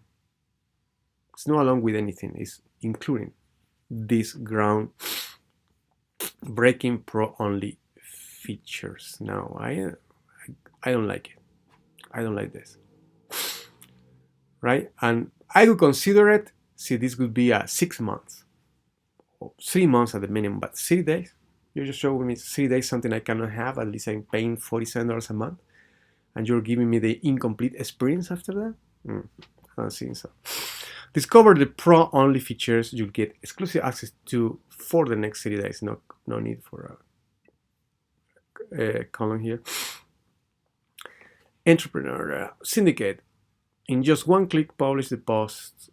It's not along with anything, it's including these groundbreaking pro-only features. Now, I don't like it. I don't like this. Right? And I would consider it, see, this would be a 6 months, or 3 months at the minimum, but 3 days. You're just showing me 3 days something I cannot have, at least I'm paying $47 a month, and you're giving me the incomplete experience after that? I don't think so. Discover the pro-only features you'll get exclusive access to for the next 30 days. No need for a column here. Entrepreneur syndicate. In just one click, publish the post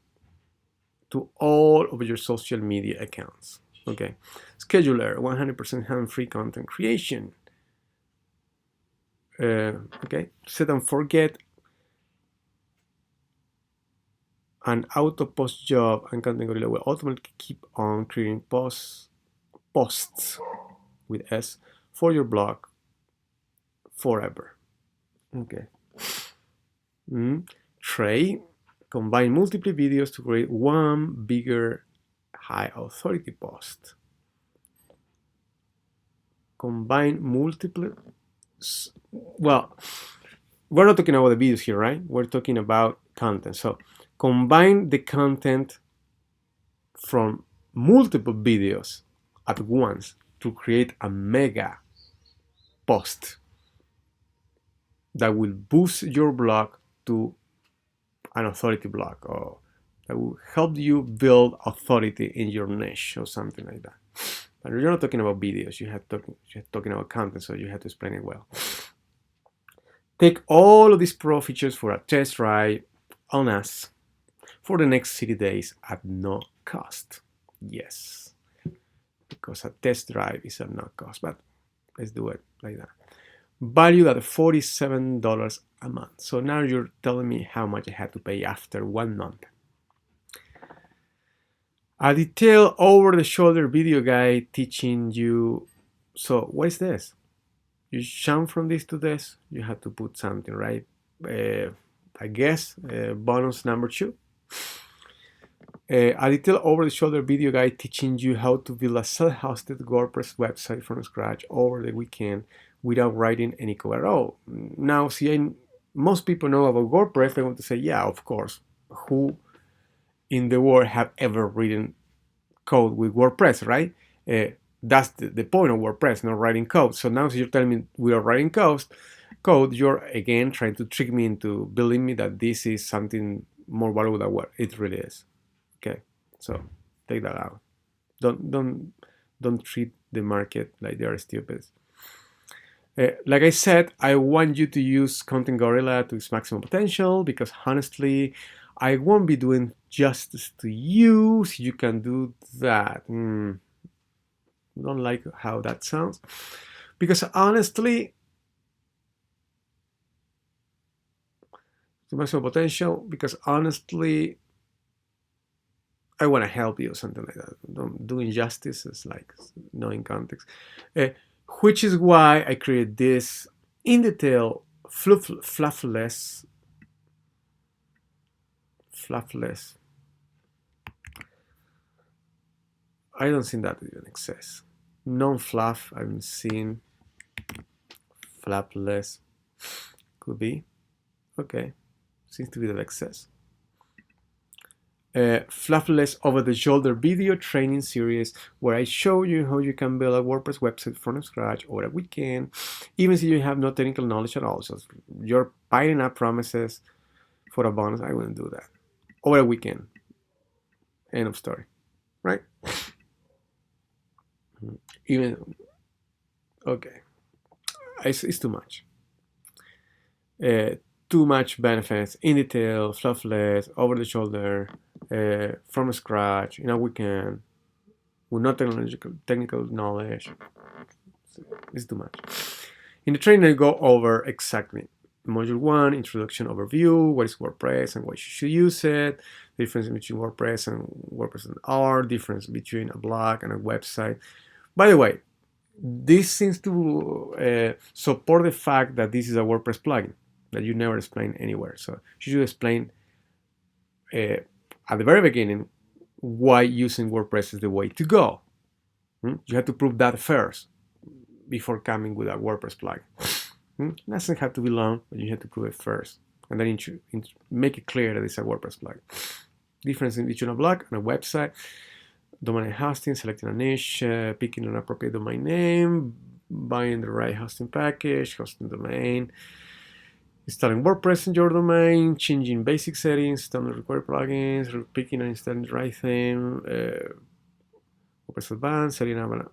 to all of your social media accounts. Okay. Scheduler, 100% hand-free content creation. Okay. Set and forget. An auto post job and Content Gorilla will automatically keep on creating posts with S for your blog forever. Okay. Tray, combine multiple videos to create one bigger high authority post. Combine multiple, well, we're not talking about the videos here, right? We're talking about content. So combine the content from multiple videos at once to create a mega post that will boost your blog to an authority blog, or that will help you build authority in your niche or something like that. But you're not talking about videos, you're talking about content, so you have to explain it well. Take all of these pro features for a test drive on us for the next 30 days at no cost. Yes, because a test drive is at no cost, but let's do it like that. Valued at $47 a month. So now you're telling me how much I had to pay after 1 month. A detailed over-the-shoulder video guide teaching you. So what is this? You jump from this to this, you have to put something, right? I guess bonus number 2. A detailed over-the-shoulder video guide teaching you how to build a self-hosted WordPress website from scratch over the weekend without writing any code at all. Now, see, most people know about WordPress. I want to say, yeah, of course. Who in the world have ever written code with WordPress, right? That's the point of WordPress, not writing code. So now, you're telling me we are writing code, you're again trying to trick me into believing me that this is something more valuable than what it really is. Okay, so take that out. Don't treat the market like they are stupid. Like I said, I want you to use Content Gorilla to its maximum potential, because honestly, I won't be doing justice to you so you can do that. Don't like how that sounds, because honestly, to maximum potential, because honestly, I want to help you or something like that. Don't do injustice. It's like knowing context. Which is why I created this in detail, fluffless. I don't think that even exists. Non-fluff, I'm seeing flapless. Could be. Okay, seems to be the excess. Fluffless over-the-shoulder video training series where I show you how you can build a WordPress website from scratch over a weekend, even if you have no technical knowledge at all. So you're piling up promises for a bonus. I wouldn't do that over a weekend. End of story, right? Even okay, it's too much. Too much benefits in detail, fluffless, over the shoulder, from scratch in a weekend, with no technical knowledge. It's too much. In the training, I go over exactly Module 1, introduction overview, what is WordPress and why you should use it, difference between WordPress and WordPress and R, difference between a blog and a website. By the way, this seems to support the fact that this is a WordPress plugin that you never explain anywhere. So you should explain at the very beginning why using WordPress is the way to go. You have to prove that first before coming with a WordPress plugin. It doesn't have to be long, but you have to prove it first. And then make it clear that it's a WordPress plugin. Difference between a blog and a website. Domain hosting, selecting a niche, picking an appropriate domain name, buying the right hosting package, hosting domain, installing WordPress in your domain, changing basic settings, installing required plugins, picking and installing the right theme, WordPress Advanced, setting up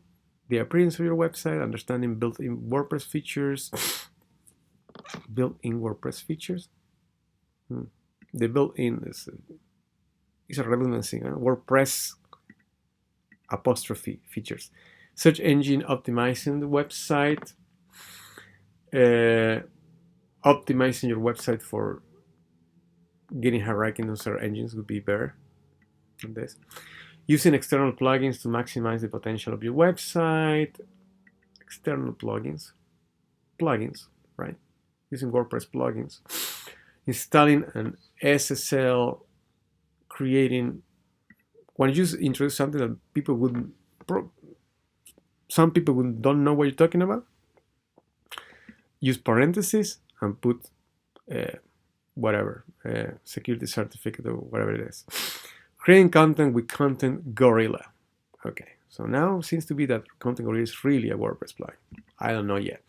the appearance of your website, understanding built-in WordPress features. Built-in WordPress features? The built-in is a redundancy. WordPress apostrophe features. Search engine optimizing the website. Optimizing your website for getting high ranking on search engines would be better than this. Using external plugins to maximize the potential of your website. External plugins, right? Using WordPress plugins. Installing an SSL, creating, when you introduce something that people wouldn't, some people don't know what you're talking about, use parentheses and put whatever, security certificate or whatever it is. Creating content with Content Gorilla. Okay, so now it seems to be that Content Gorilla is really a WordPress plugin. I don't know yet.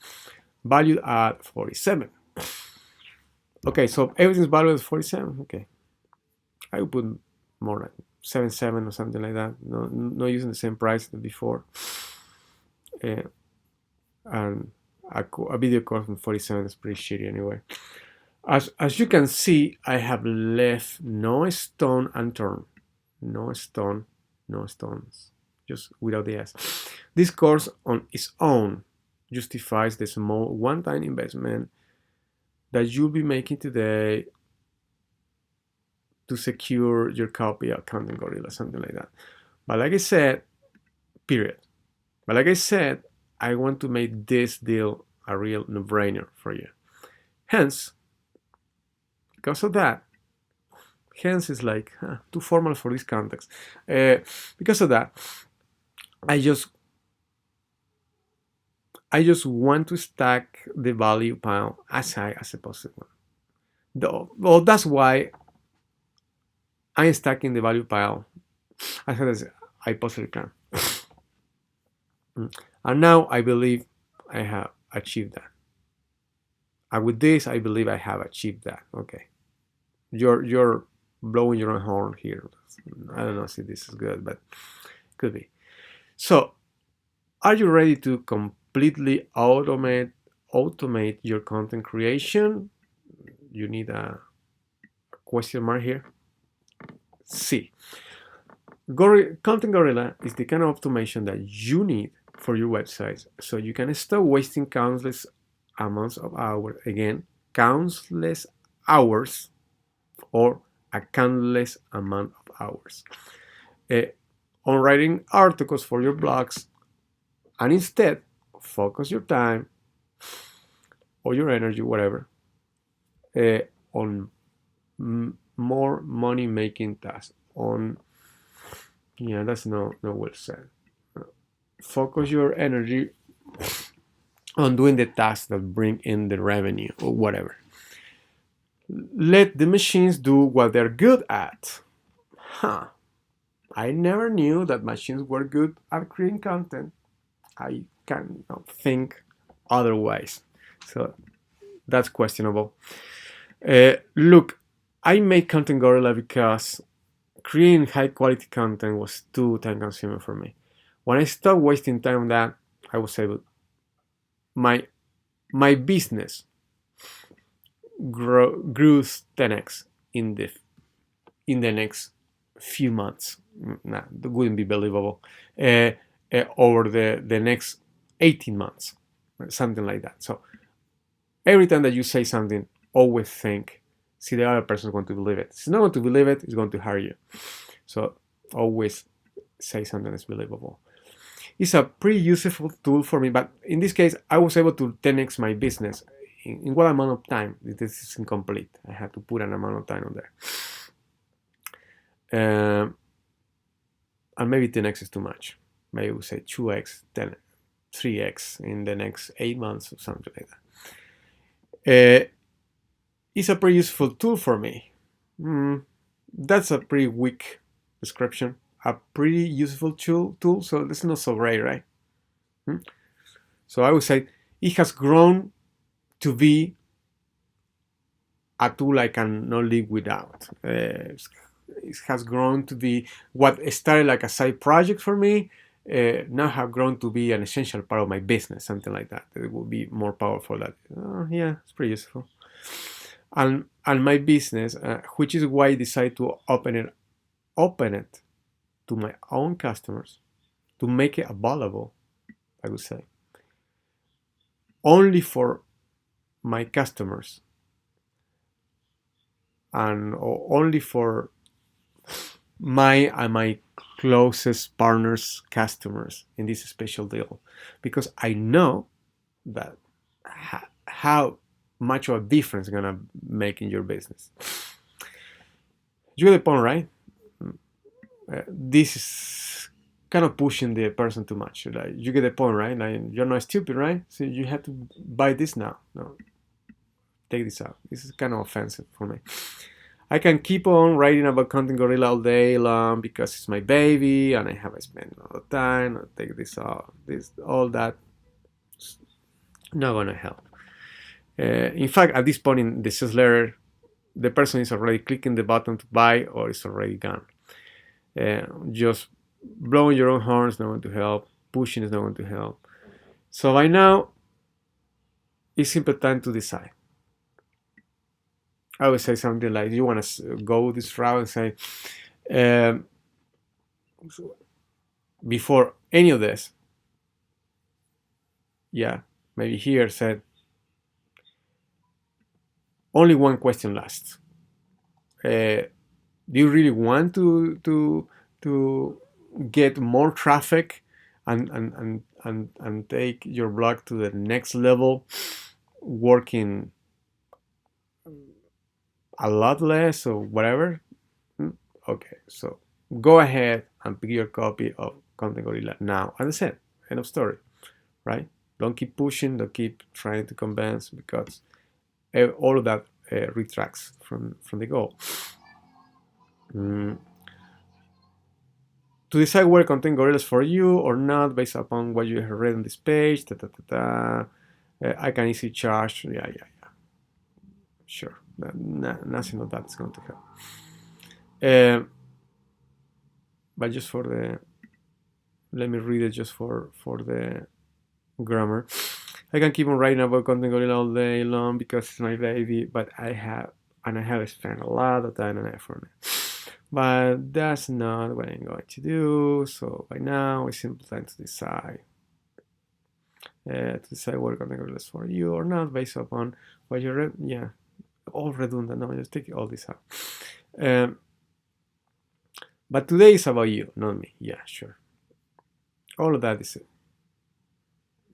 Valued at 47. Okay, so everything's valued at 47. Okay, I would put more like 77 or something like that. No using the same price as before. And a video course from 47 is pretty shitty anyway. As you can see, I have left no stone unturned. No stones, just without the S. This course on its own justifies the small one-time investment that you'll be making today to secure your copy of Content Gorilla, something like that. But like I said, period. But like I said, I want to make this deal a real no-brainer for you. Hence, because of that, it's like too formal for this context. Because of that, I just want to stack the value pile as high as possible. Well, that's why I'm stacking the value pile as high as I possibly can. And now I believe I have achieved that. And with this, I believe I have achieved that. Okay, you're blowing your own horn here. I don't know if this is good, but could be. So, are you ready to completely automate your content creation? You need a question mark here. C. Content Gorilla is the kind of automation that you need for your websites so you can stop wasting countless amounts of hours. Again, countless hours or a countless amount of hours on writing articles for your blogs, and instead focus your time or your energy, whatever, on more money-making tasks. That's no well said. Focus your energy on doing the tasks that bring in the revenue or whatever. Let the machines do what they're good at. I never knew that machines were good at creating content. I cannot think otherwise. So that's questionable. Look, I made Content Gorilla because creating high quality content was too time consuming for me. When I stopped wasting time on that, I was able, my business grew 10x in the next few months. That wouldn't be believable. Over the next 18 months, something like that. So every time that you say something, always think, see, the other person is going to believe it. If it's not going to believe it, it's going to hurt you. So always say something that's believable. It's a pretty useful tool for me, but in this case, I was able to 10x my business in what amount of time? This is incomplete. I had to put an amount of time on there. And maybe 10x is too much. Maybe we say 2x, 10, 3x in the next 8 months or something like that. It's a pretty useful tool for me. That's a pretty weak description. A pretty useful tool, so that's not so great, right? So I would say it has grown to be a tool I cannot live without. It has grown to be what started like a side project for me, now have grown to be an essential part of my business, something like that. It would be more powerful. That yeah, it's pretty useful. And my business, which is why I decided to open it to my own customers, to make it available, I would say, only for my customers and only for my closest partners, customers in this special deal, because I know that how much of a difference it's gonna make in your business. You get the point, right? This is kind of pushing the person too much. Like, you get the point, right? Like, you're not stupid, right? So you have to buy this now. No, take this out. This is kind of offensive for me. I can keep on writing about Content Gorilla all day long because it's my baby and I have spent a lot of time. I'll take this out. All that. It's not gonna help. In fact, at this point in the Salesletter, the person is already clicking the button to buy or it's already gone. Just blowing your own horn is not going to help. Pushing is not going to help. So by now, it's simply time to decide. I would say something like, you want to go this route and say, before any of this, yeah, maybe here said, only one question lasts. Do you really want to get more traffic and take your blog to the next level, working a lot less or whatever? Okay, so go ahead and pick your copy of Content Gorilla now. And that's it. End of story, right? Don't keep pushing, don't keep trying to convince, because all of that retracts from the goal. To decide where Content Gorilla is for you or not, based upon what you have read on this page, I can easily charge. Yeah. Sure. Nothing of that is going to help. But just for the, let me read it just for the grammar. I can keep on writing about Content Gorilla all day long because it's my baby, but I have spent a lot of time and effort on it. But that's not what I'm going to do. So by now, it's simply time to decide. Whether Content Gorilla is for you or not, based upon what you read. Yeah, all redundant. No, just take all this out. But today is about you, not me. Yeah, sure. All of that is it.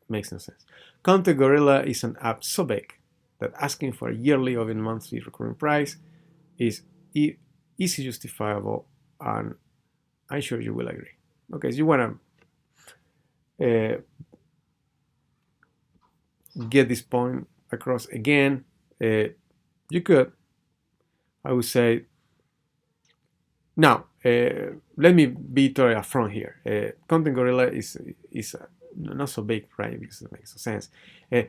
Makes no sense. Content Gorilla is an app so big that asking for a yearly or even monthly recurring price is easy justifiable, and I'm sure you will agree. Okay, so you want to get this point across again, you could, I would say, now, let me be totally upfront here. Content Gorilla is not so big, right? Because it makes no sense.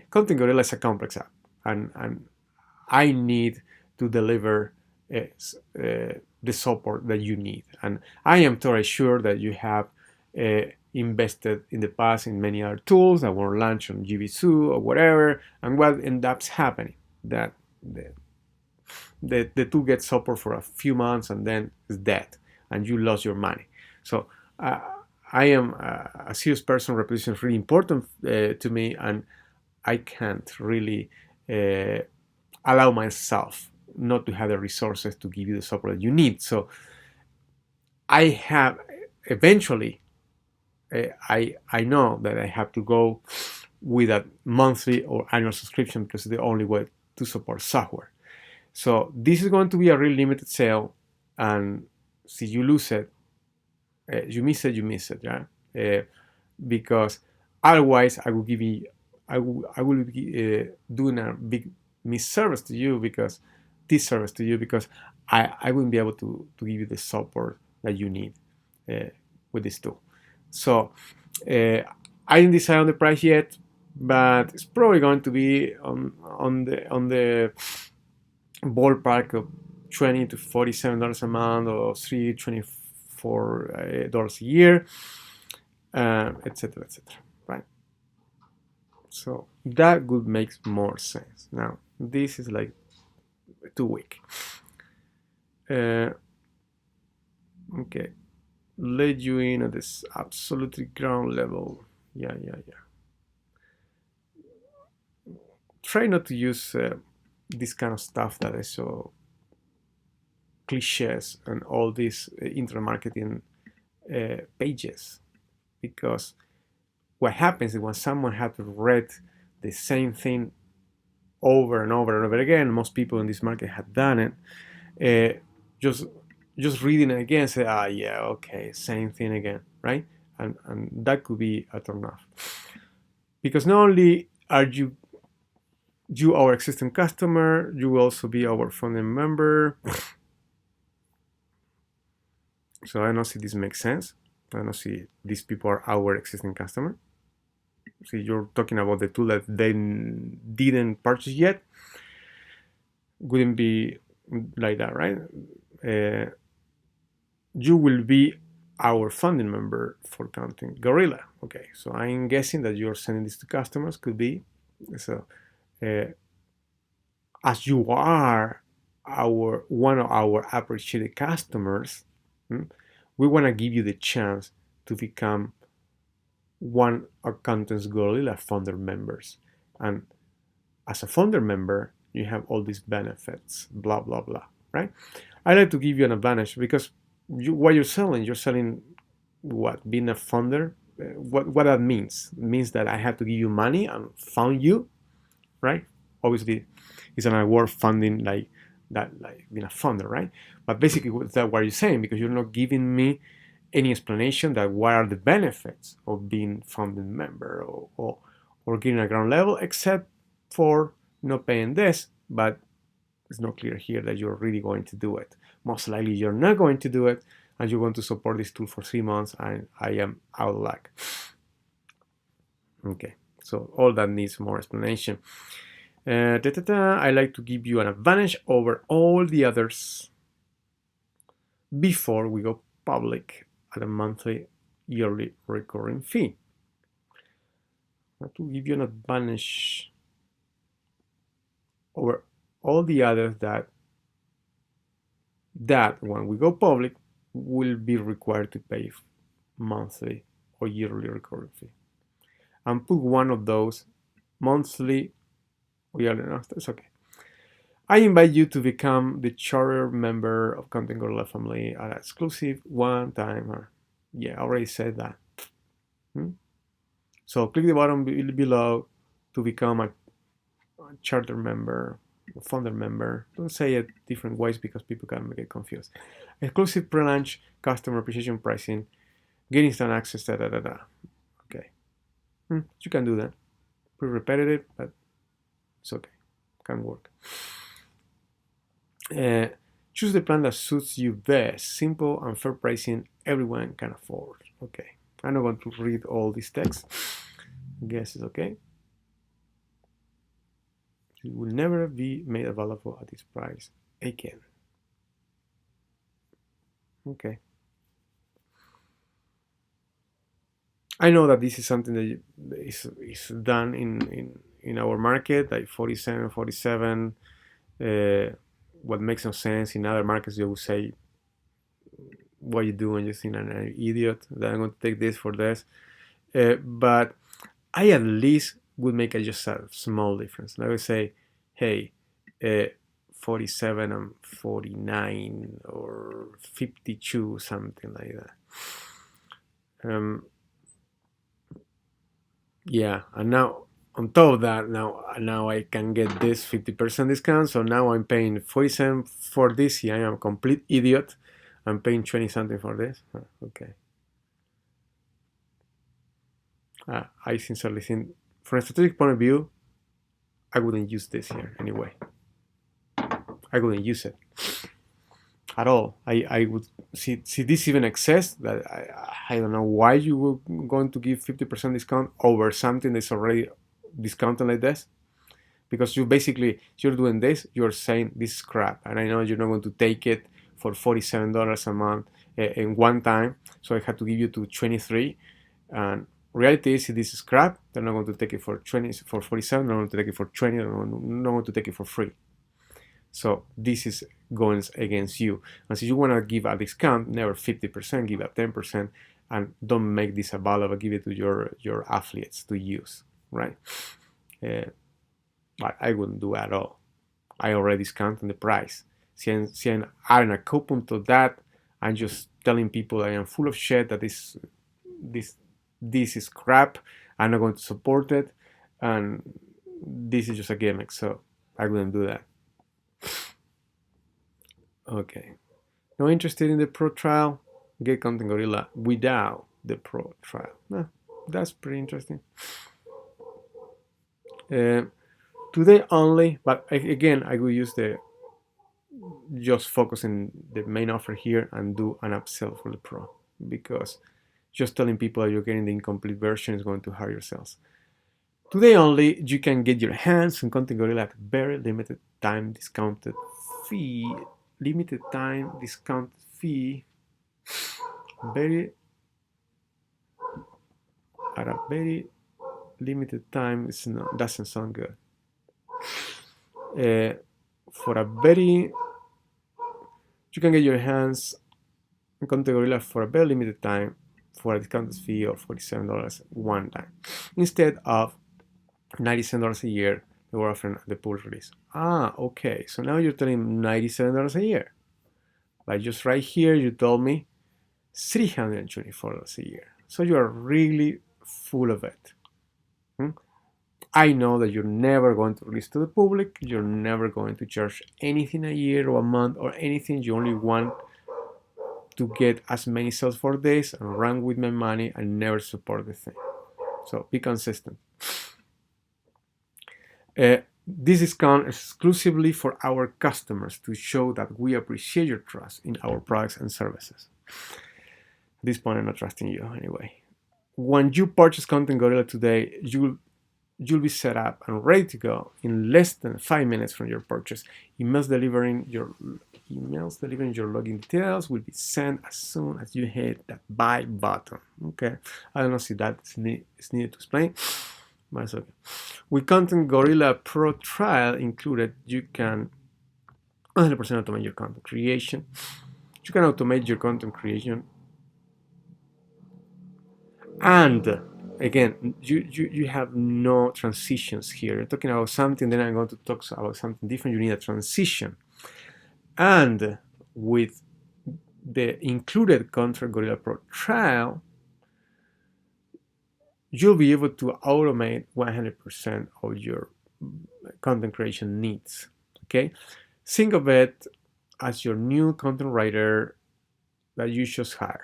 Content Gorilla is a complex app, and I need to deliver the support that you need. And I am totally sure that you have invested in the past in many other tools that were launched on JVzoo or whatever, and what ends up happening, that the tool gets support for a few months and then it's dead and you lost your money. So I am a serious person. Reputation is really important to me, and I can't really allow myself not to have the resources to give you the support that you need. So I have eventually, I know that I have to go with a monthly or annual subscription because it's the only way to support software. So this is going to be a really limited sale, and if you lose it, you miss it, yeah. Because otherwise, I will give you, I will be doing a big misservice to you because disservice to you because I wouldn't be able to give you the support that you need with this tool. So I didn't decide on the price yet, but it's probably going to be on the ballpark of $20 to $47 a month or $324 a year, etc., etc. Right? So that would make more sense. Now this is like too weak. Okay, let you in at this absolutely ground level. Yeah. Try not to use this kind of stuff that is so cliches and all these internet marketing pages, because what happens is when someone has read the same thing over and over and over again, most people in this market have done it, just reading it again, say, yeah, okay, same thing again, right? And that could be a turn off, because not only are you our existing customer, you will also be our founding member. So I don't see this makes sense. I don't see these people are our existing customer. See, you're talking about the tool that they didn't purchase yet. Wouldn't be like that, right? You will be our funding member for Counting Gorilla. Okay, so I'm guessing that you're sending this to customers. Could be. So as you are one of our appreciated customers, we want to give you the chance to become one of Contents Gorilla founder members. And as a founder member, you have all these benefits, blah, blah, blah, right? I like to give you an advantage because what you're selling what? Being a founder? What that means? It means that I have to give you money and fund you, right? Obviously, it's an award funding like that, like being a founder, right? But basically, what are you saying? Because you're not giving me any explanation that what are the benefits of being founding member or getting a ground level, except for not paying this. But it's not clear here that you're really going to do it. Most likely, you're not going to do it, and you're going to support this tool for 3 months, and I am out of luck. Okay, so all that needs more explanation. I like to give you an advantage over all the others before we go public at a monthly, yearly recurring fee. I have to give you an advantage over all the others that when we go public will be required to pay monthly or yearly recurring fee. And put one of those monthly or yearly. No, that's okay. I invite you to become the charter member of Content Gorilla family at exclusive one-time. Yeah, I already said that. So click the button below to become a charter member, a founder member. Don't say it different ways because people can get confused. Exclusive pre-launch, customer appreciation pricing, get instant access, Okay. You can do that. Pretty repetitive, but it's okay. Can work. Choose the plan that suits you best. Simple and fair pricing, everyone can afford. Okay. I'm not going to read all this text. I guess it's okay. It will never be made available at this price again. Okay. I know that this is something that is done in our market, like 47, 47. What makes no sense in other markets, you would say, what are you doing? You think I'm an idiot that I'm going to take this for this. But I at least would make just a small difference. I would say hey, 47 and 49 or 52, something like that. Yeah, and now on top of that, now I can get this 50% discount. So now I'm paying 47 for this. Yeah, I am a complete idiot. I'm paying 20 something for this. Okay. I sincerely think, from a strategic point of view, I wouldn't use this here anyway. I wouldn't use it at all. I would see this even exists. That I don't know why you were going to give 50% discount over something that's already discounted like this. Because you're doing this, you're saying this is crap, and I know you're not going to take it for $47 a month in one time, so I had to give you to 23. And reality is, if this is crap, they're not going to take it for 47, they're not going to take it for 20, they're not going to take it for free. So this is going against you. And so you want to give a discount, never 50%, give a 10%, and don't make this available, give it to your affiliates to use, right? But I wouldn't do at all. I already discounted the price. Si I'm adding a coupon to that, I'm just telling people I am full of shit, that this is crap. I'm not going to support it, and this is just a gimmick. So I wouldn't do that. Okay. Not interested in the pro trial? Get Content Gorilla without the pro trial. That's pretty interesting. Today only, but again, I will use just focus in the main offer here and do an upsell for the pro, because just telling people that you're getting the incomplete version is going to hurt your sales. Today only, you can get your hands on Content Gorilla at very limited time discounted fee. Limited time discounted fee. At a very limited time. Doesn't sound good. You can get your hands on Content Gorilla for a very limited time for a discounted fee of $47 one time, instead of $97 a year they were offering at the pull release. Okay. So now you're telling $97 a year. Like just right here, you told me $324 a year. So you are really full of it. I know that you're never going to release to the public. You're never going to charge anything a year or a month or anything. You only want to get as many sales for this and run with my money and never support the thing. So be consistent. This discount is exclusively for our customers to show that we appreciate your trust in our products and services. At this point, I'm not trusting you anyway. When you purchase Content Gorilla today, you'll be set up and ready to go in less than 5 minutes from your purchase. Emails delivering your login details will be sent as soon as you hit that buy button. Okay, I don't know if that is needed to explain, but it's okay. With Content Gorilla Pro Trial included, you can 100% automate your content creation. You can automate your content creation, and again, you have no transitions here. You're talking about something, then I'm going to talk about something different. You need a transition. And with the included Content Gorilla Pro Trial, you'll be able to automate 100% of your content creation needs. Okay? Think of it as your new content writer that you just hired.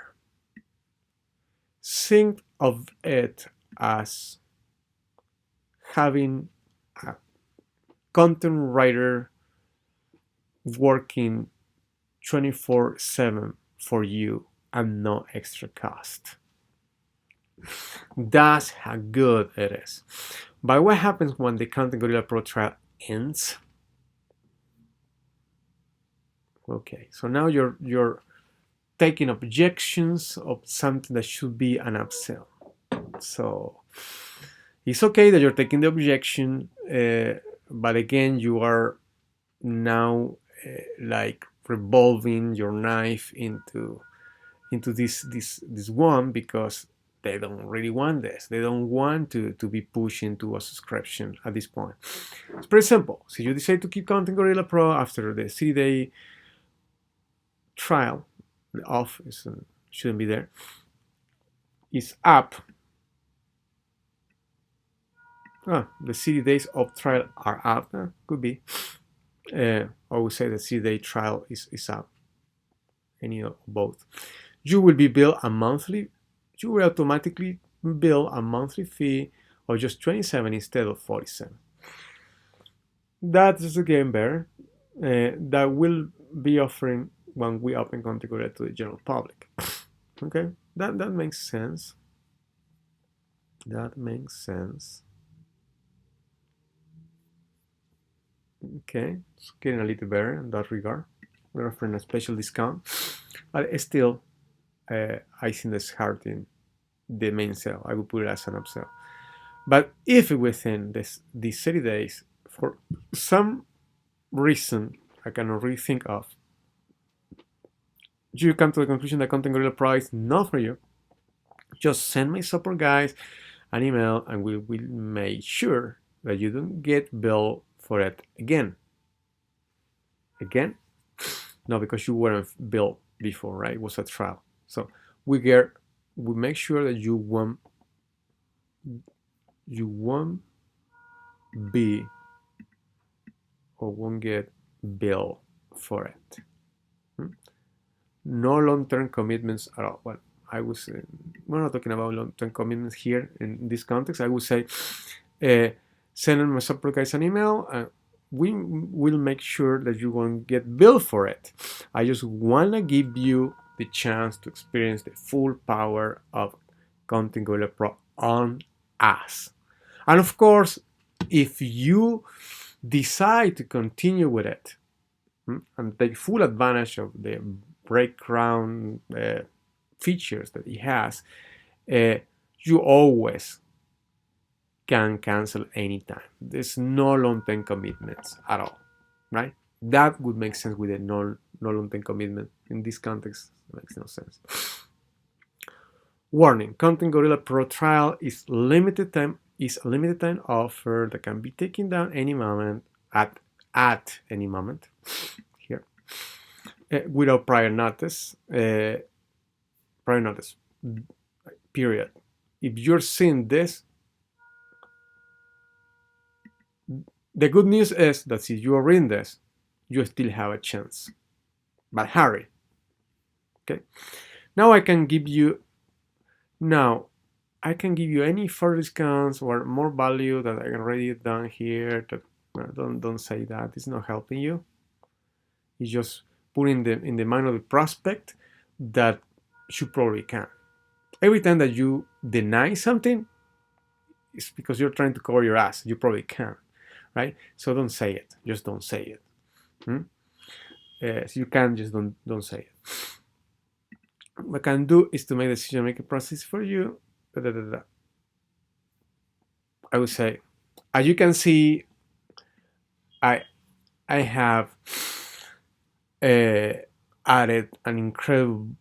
Think of it as having a content writer working 24/7 for you and no extra cost. That's how good it is. But what happens when the Content Gorilla Pro trial ends? Okay, so now you're taking objections of something that should be an upsell. So it's okay that you're taking the objection, but again, you are now like revolving your knife into this one, because they don't really want this. They don't want to be pushed into a subscription at this point. It's pretty simple. So you decide to keep Content Gorilla Pro after the 30-day trial. The off shouldn't be there. Is up. The 30 days of trial are up. Could be. I would say the 30-day trial is up. Any of both. You will be billed a monthly. You will automatically bill a monthly fee of just 27 instead of 47. That is again better. That will be offering when we open Content Gorilla to the general public. Okay, that makes sense. That makes sense. Okay, it's getting a little better in that regard. We're offering a special discount, but still, I think that's hurting the main sale. I would put it as an upsell. But if within these 30 days, for some reason I cannot really think of, you come to the conclusion that Content Gorilla Pro is not for you, just send my support guys an email and we will make sure that you don't get billed for it again. Again? No, because you weren't billed before, right? It was a trial. So we make sure that you won't be or won't get billed for it. No long-term commitments at all. Well, I would say we're not talking about long-term commitments here in this context. I would say send my support guys an email and we will make sure that you won't get billed for it. I just want to give you the chance to experience the full power of Content Gorilla Pro on us. And of course, if you decide to continue with it and take full advantage of the breakdown features that it has, you always can cancel anytime. There's no long-term commitments at all, right? That would make sense with a no long-term commitment. In this context, it makes no sense. Warning: Content Gorilla Pro trial is a limited time offer that can be taken down any moment at any moment here without prior notice. Period. If you're seeing this, the good news is that if you are reading this, you still have a chance. But hurry. Okay. Now I can give you any further discounts or more value that I already done here. That don't say that. It's not helping you. It's just putting in the mind of the prospect that you probably can. Every time that you deny something, it's because you're trying to cover your ass. You probably can, right? So don't say it. Just don't say it. So you can just don't say it. What I can do is to make the decision-making process for you. I would say, as you can see, I have added an incredible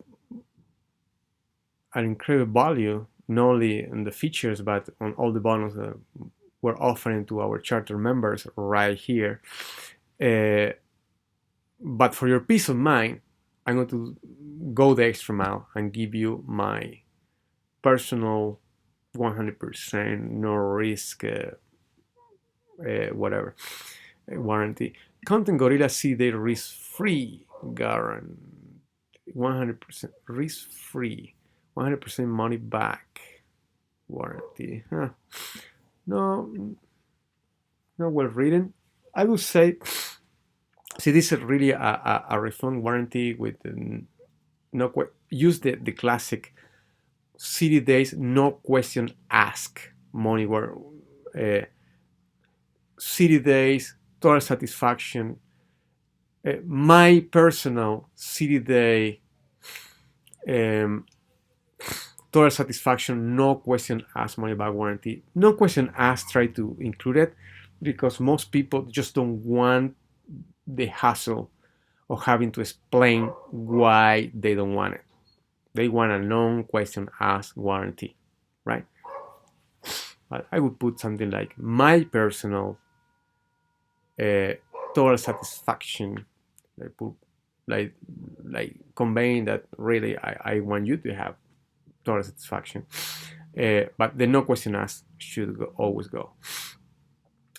value, not only in the features but on all the bonuses that we're offering to our charter members right here. But for your peace of mind, I'm going to go the extra mile and give you my personal 100% no risk warranty. Content Gorilla CDA risk-free guarantee, 100% risk-free, 100% money back warranty. No, not well written. I would say, see, this is really a refund warranty with use the classic 30 days, no question ask money where 30 days, total satisfaction. My personal 30-day total satisfaction, no question ask money back warranty. No question ask, try to include it because most people just don't want the hassle of having to explain why they don't want it. They want a non question ask warranty. right? But I would put something like my personal total satisfaction, like put, like conveying that really I want you to have total satisfaction. But the no question asked should always go.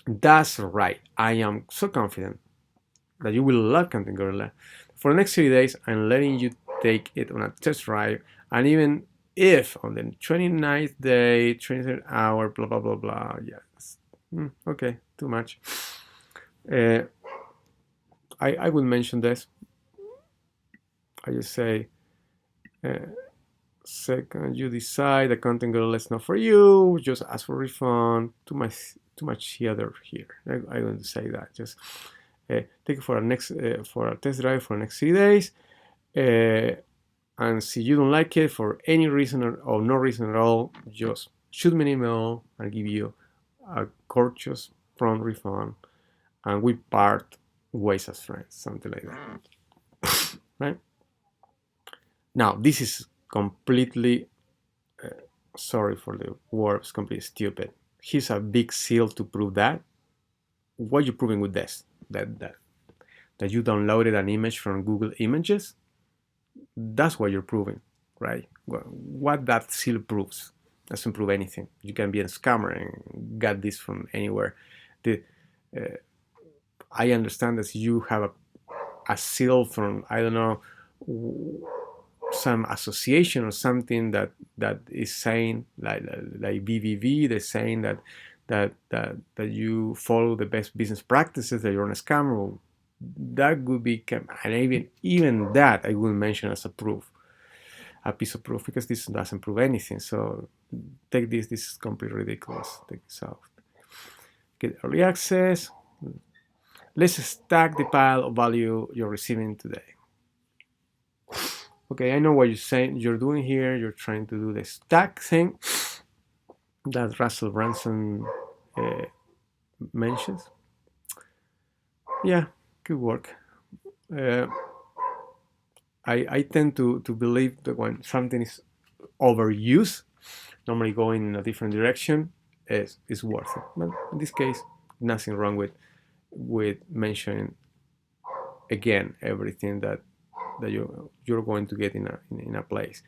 That's right. I am so confident that you will love Content Gorilla. For the next 30 days, I'm letting you take it on a test drive, and even if on the 29th day, 23rd hour, blah, blah, blah, blah, yes. Okay, too much. I will mention this. I just say, second, you decide the Content Gorilla is not for you, just ask for refund. Too much here. I'm going to say that. Just take it for a test drive for the next 3 days. And see you don't like it for any reason or no reason at all, just shoot me an email. I'll give you a courteous prompt refund, and we part ways as friends, something like that. Right? Now, this is completely, sorry for the words, completely stupid. Here's a big seal to prove that. What are you proving with this? That you downloaded an image from Google Images? That's what you're proving, right? What that seal proves doesn't prove anything. You can be a scammer and get this from anywhere. I understand that you have a seal from, I don't know, some association or something that is saying like BVV. They're saying that you follow the best business practices, that you're not a scammer. That would be, and even that I will mention as a piece of proof, because this doesn't prove anything. So take this. This is completely ridiculous. Take this out. Get early access. Let's stack the pile of value you're receiving today. Okay, I know what you're doing here. You're trying to do the stack thing that Russell Brunson mentions. Yeah, good work. I tend to believe that when something is overused, normally going in a different direction, is worth it. But in this case, nothing wrong with mentioning again everything that you're going to get in a place.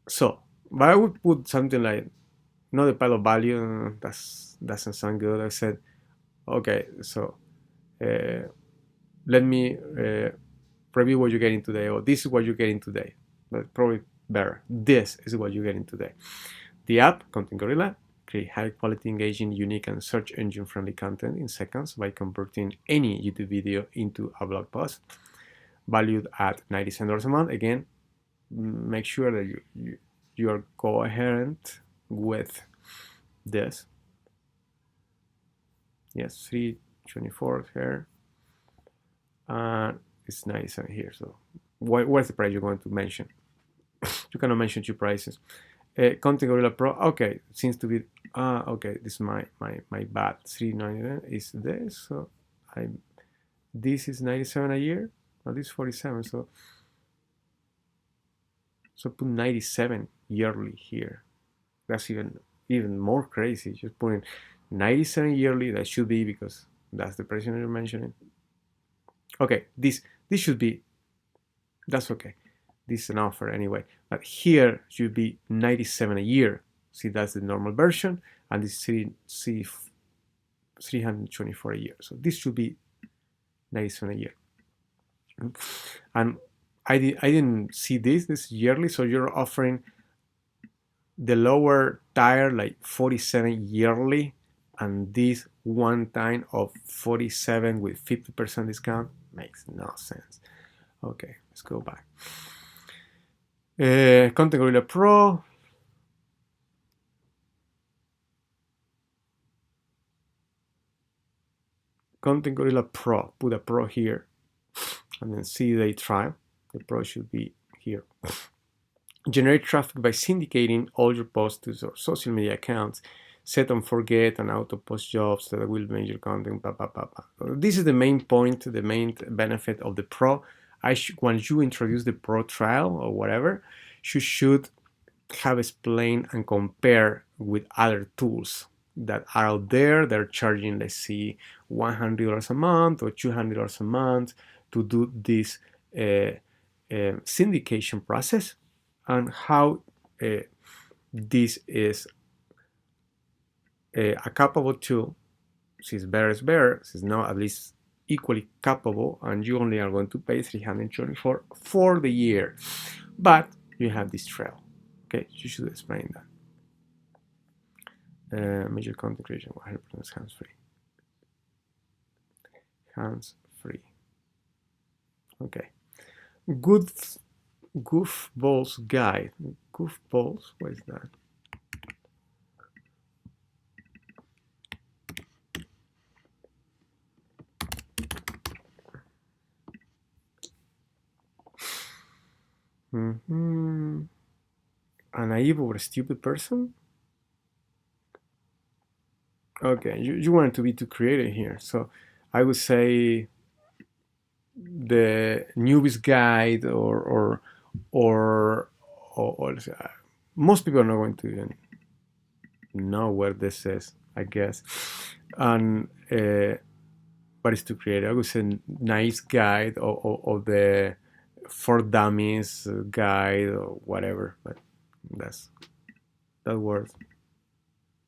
So, but I would put something like, not a pile of value. That doesn't sound good. I said, okay, so let me review what you're getting today, or this is what you're getting today. But probably better. This is what you're getting today. The app, Content Gorilla, create high quality, engaging, unique, and search engine friendly content in seconds by converting any YouTube video into a blog post. Valued at $97 a month. Again, make sure that you are coherent with this. Yes, 324 here. It's 97 here. So what's the price you're going to mention? You cannot mention two prices. Content Gorilla Pro. Okay, seems to be. Okay, this is my bad. 399 is this. So this is 97 a year. Oh, this is 47. So put 97 yearly here. That's even more crazy. Just putting 97 yearly. That should be, because that's the price you're mentioning. Okay, this should be. That's okay. This is an offer anyway. But here should be 97 a year. See, that's the normal version, and this is 324 a year. So this should be 97 a year. And I didn't see this yearly. So you're offering the lower tier like 47 yearly, and this one time of 47 with 50% discount makes no sense. Okay, let's go back. Content Gorilla Pro. Content Gorilla Pro. Put a Pro here, and then see the trial. The Pro should be here. Generate traffic by syndicating all your posts to your social media accounts. Set and forget and auto post jobs that will make your content. Blah, blah, blah, blah. This is the main point, the main benefit of the Pro. Once you introduce the Pro trial or whatever, you should have explained and compare with other tools that are out there. They're charging, let's see, $100 a month or $200 a month to do this syndication process, and how this is a capable tool. Since better is better, since not at least equally capable, and you only are going to pay $324 for the year, but you have this trail. Okay, you should explain that. Major content creation 100% hands-free. Hands-free. Okay. Good goofballs guide. Goofballs. What is that? A naive or a stupid person? Okay, you want to be too creative here. So I would say the newbie's guide, or most people are not going to even know where this is, I guess. And but it's too creative. I would say nice guide, or the for dummies guide, or whatever. But that word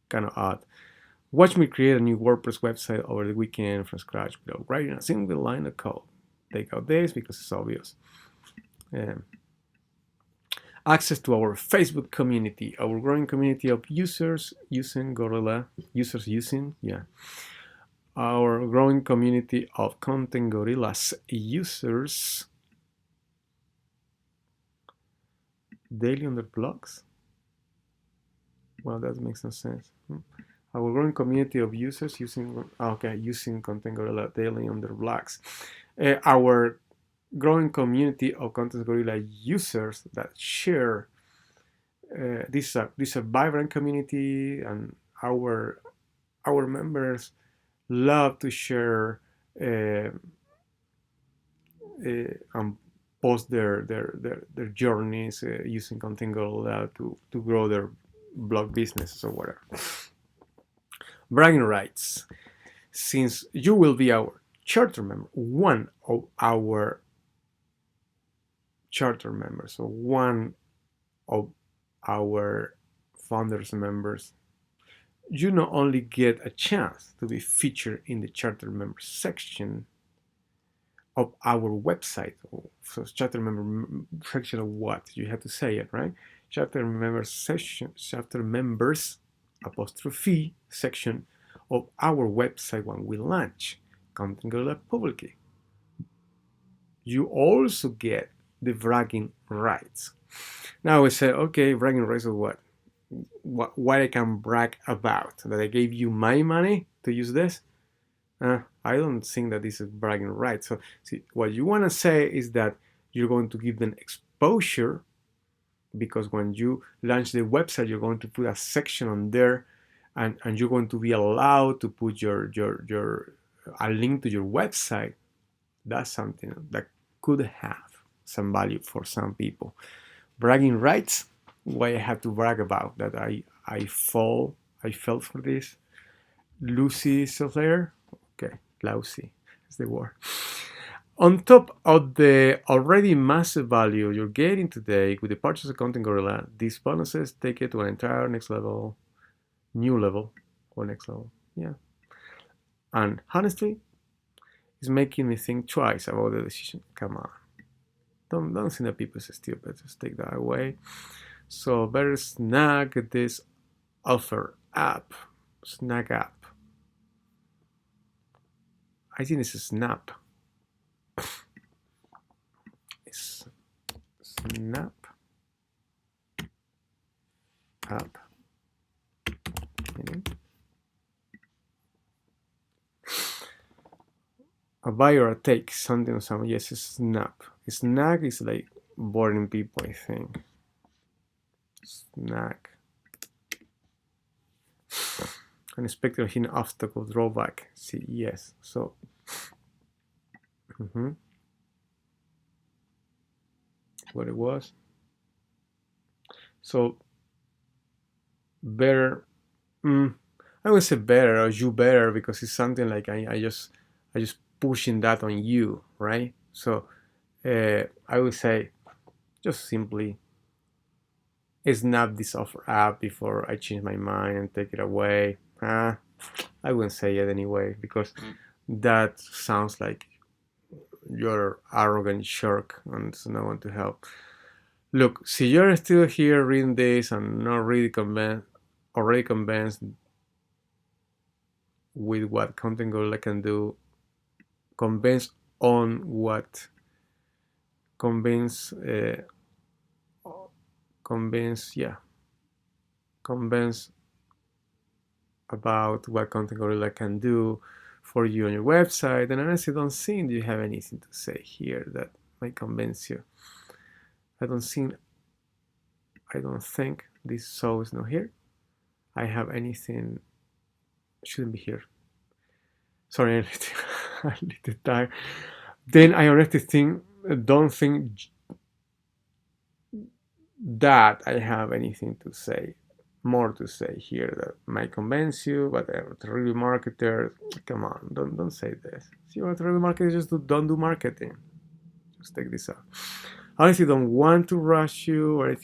kind of odd. Watch me create a new WordPress website over the weekend from scratch without writing a single line of code. Take out this because it's obvious. Access to our Facebook community, our growing community of users using Gorilla, our growing community of Content Gorillas users. Daily on their blogs? Well, that makes no sense. Our growing community of users using Content Gorilla daily on their blogs. Our growing community of Content Gorilla users that share. This is a vibrant community, and our members love to share and post their journeys using Content Gorilla to grow their blog businesses or whatever. Bragging rights. Since you will be our charter member, one of our charter members, or one of our founders members, you not only get a chance to be featured in the charter members section of our website. So charter member section of what? You have to say it, right? Charter members section, charter members apostrophe section of our website when we launch Content Gorilla publicly. You also get the bragging rights. Now we say, okay, bragging rights of what? What I can brag about? That I gave you my money to use this? I don't think that this is bragging rights. So see, what you want to say is that you're going to give them exposure, because when you launch the website, you're going to put a section on there, and you're going to be allowed to put a link to your website. That's something that could have some value for some people. Bragging rights, what I have to brag about, that I fell for this. Lucy Salesletter, okay, lousy is the word. On top of the already massive value you're getting today with the purchase of Content Gorilla, these bonuses take it to an entire next level, yeah. And honestly, it's making me think twice about the decision. Come on, don't think that people are stupid. Just take that away. So better snag this offer app. Snag app. I think it's a snap. Snap app. A buy or a take, something or something. Yes, it's snap. Snag is like boring people, I think. Snag. Unexpected hidden obstacle drawback. See, yes. So what it was. So better. I would say better or you better because it's something like I just pushing that on you, right? So I would say just simply snap this offer app before I change my mind and take it away. I wouldn't say it anyway because that sounds like you're arrogant jerk and there's no one to help. Look, see, you're still here reading this and not really already convinced with what Content Gorilla can do, convinced on what, convinced, convinced about what Content Gorilla can do for you on your website. And honestly, don't think you have anything to say here that might convince you. I don't think this so is not here. I have anything, shouldn't be here. Sorry, I'm a little tired. Then I already don't think that I have anything to say, more to say here that might convince you, but really marketer, come on, don't say this. If you want to really market, just don't do marketing. Just take this out. I honestly don't want to rush you or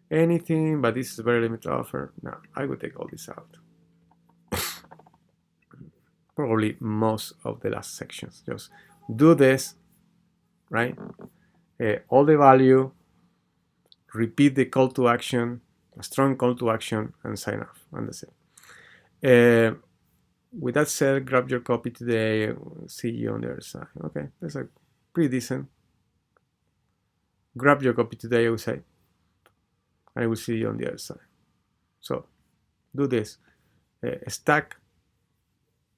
anything, but this is a very limited offer. No, I would take all this out. Probably most of the last sections. Just do this, right? All the value, repeat the call to action, a strong call to action, and sign off, and that's it. With that said, grab your copy today. See you on the other side. Okay, that's a pretty decent. Grab your copy today, I would say. I will see you on the other side. So, do this. Stack,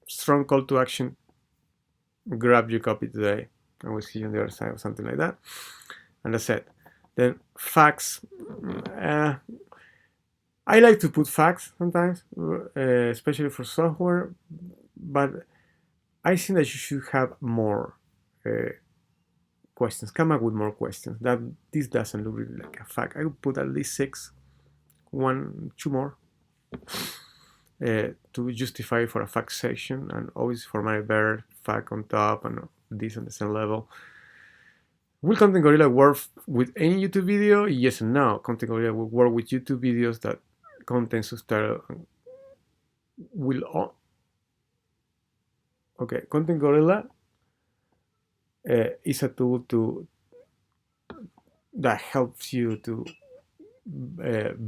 strong call to action, grab your copy today. I will see you on the other side or something like that. And that's it. Then facts. I like to put facts sometimes, especially for software, but I think that you should have more questions. Come up with more questions. That this doesn't look really like a fact. I would put at least 6, 1, 2 more to justify for a fact section, and always for my better fact on top and this on the same level. Will Content Gorilla work with any YouTube video? Yes and no. Content Gorilla will work with YouTube videos that contain subtitle will. Okay, Content Gorilla is a tool that helps you to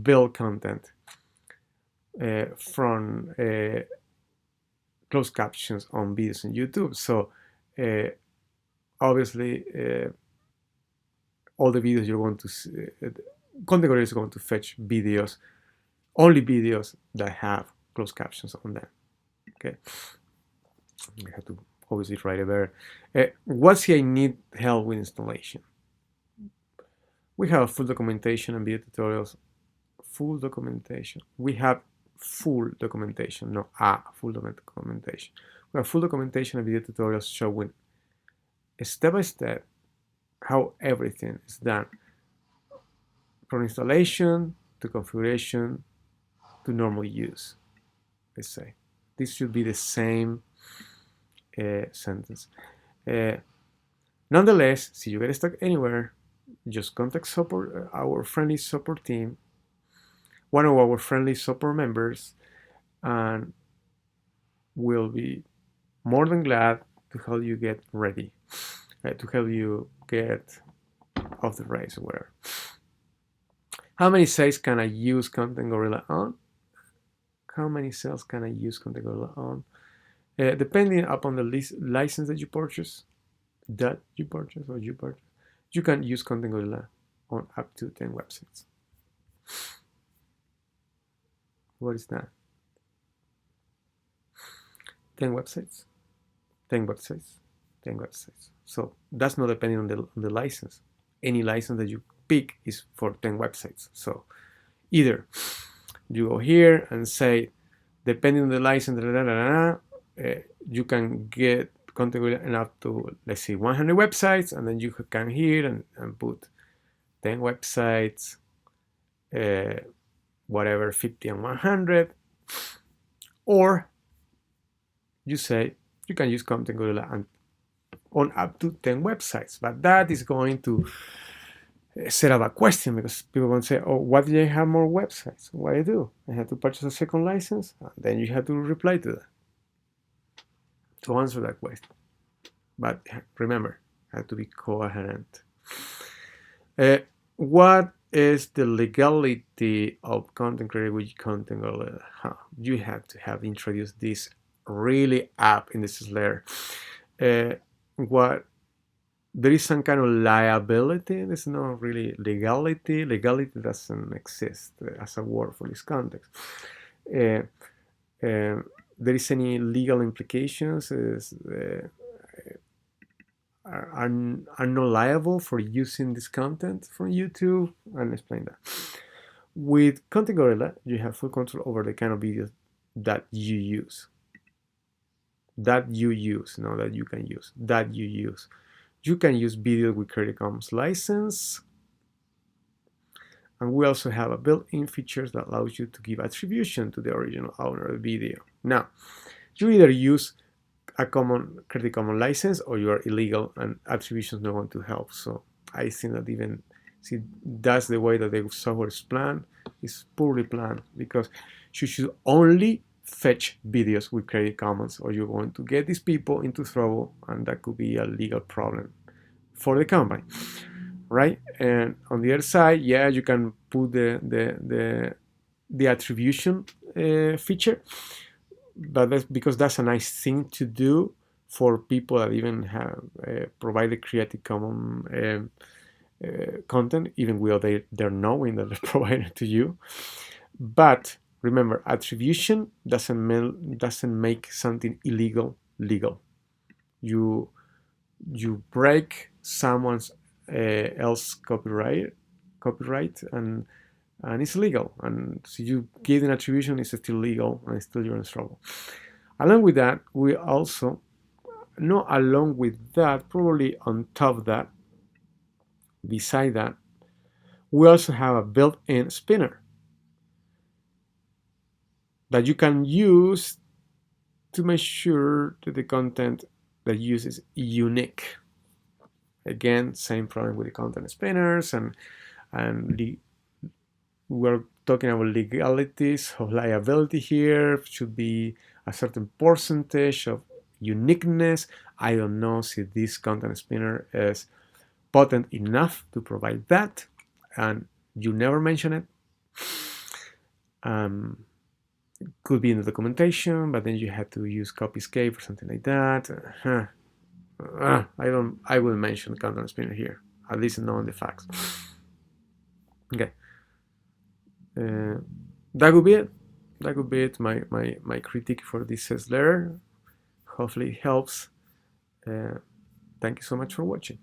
build content from closed captions on videos on YouTube. So obviously, all the videos you're going to see, Content Gorilla is going to fetch videos, only videos that have closed captions on them. Okay, I have to obviously write it better. What's here I need help with installation? We have full documentation and video tutorials. Full documentation. We have full documentation, not full documentation. We have full documentation and video tutorials showing step by step how everything is done, from installation to configuration to normal use. Let's say this should be the same sentence. Nonetheless, if you get stuck anywhere, just contact support, our friendly support team, one of our friendly support members, and we'll be more than glad to help you get ready, to help you get off the race or whatever. How many sales can I use Content Gorilla on? How many sales can I use Content Gorilla on? Depending upon the license that you purchase, you can use Content Gorilla on up to 10 websites. What is that? 10 websites, 10 websites, 10 websites. So that's not depending on the license. Any license that you pick is for 10 websites. So either you go here and say, depending on the license, you can get Content Gorilla up to, let's say, 100 websites, and then you can here and put 10 websites, whatever 50 and 100, or you say you can use Content Gorilla and on up to 10 websites, but that is going to set up a question because people going to say, oh, what do I have more websites? What do I do? I have to purchase a second license, and then you have to reply to that to answer that question. But remember, have to be coherent. What is the legality of content created with Content Gorilla? You have to have introduced this really up in the Salesletter. What there is some kind of liability. There's not really legality. Legality doesn't exist as a word for this context. There is any legal implications? Are not liable for using this content from YouTube? I'll explain that. With Content Gorilla, you have full control over the kind of videos that you use. That you use, not that you can use. That you use. You can use video with Creative Commons license. And we also have a built-in features that allows you to give attribution to the original owner of the video. Now, you either use a common Creative Commons license or you are illegal and attribution is not going to help. So I think that even that's the way that the software is planned. It's poorly planned because you should only fetch videos with Creative Commons or you're going to get these people into trouble, and that could be a legal problem for the company, right? And on the other side, yeah, you can put the attribution feature, but that's because that's a nice thing to do for people that even have provided Creative Commons content, even though they're knowing that they're provided to you. But remember, attribution doesn't make something illegal legal. You break someone's else copyright and it's illegal. And so you give an attribution, it's still legal and still you're in trouble. Along with that, we also, not along with that, probably on top of that, beside that, we also have a built-in spinner that you can use to make sure that the content that you use is unique. Again, same problem with the content spinners, and we're talking about legalities of liability here. Should be a certain percentage of uniqueness. I don't know if this content spinner is potent enough to provide that, and you never mention it. Could be in the documentation, but then you have to use copy escape or something like that. I will mention content spinner here, at least knowing the facts. Okay. That would be it. That would be it. My critique for this Salesletter. Hopefully it helps. Thank you so much for watching.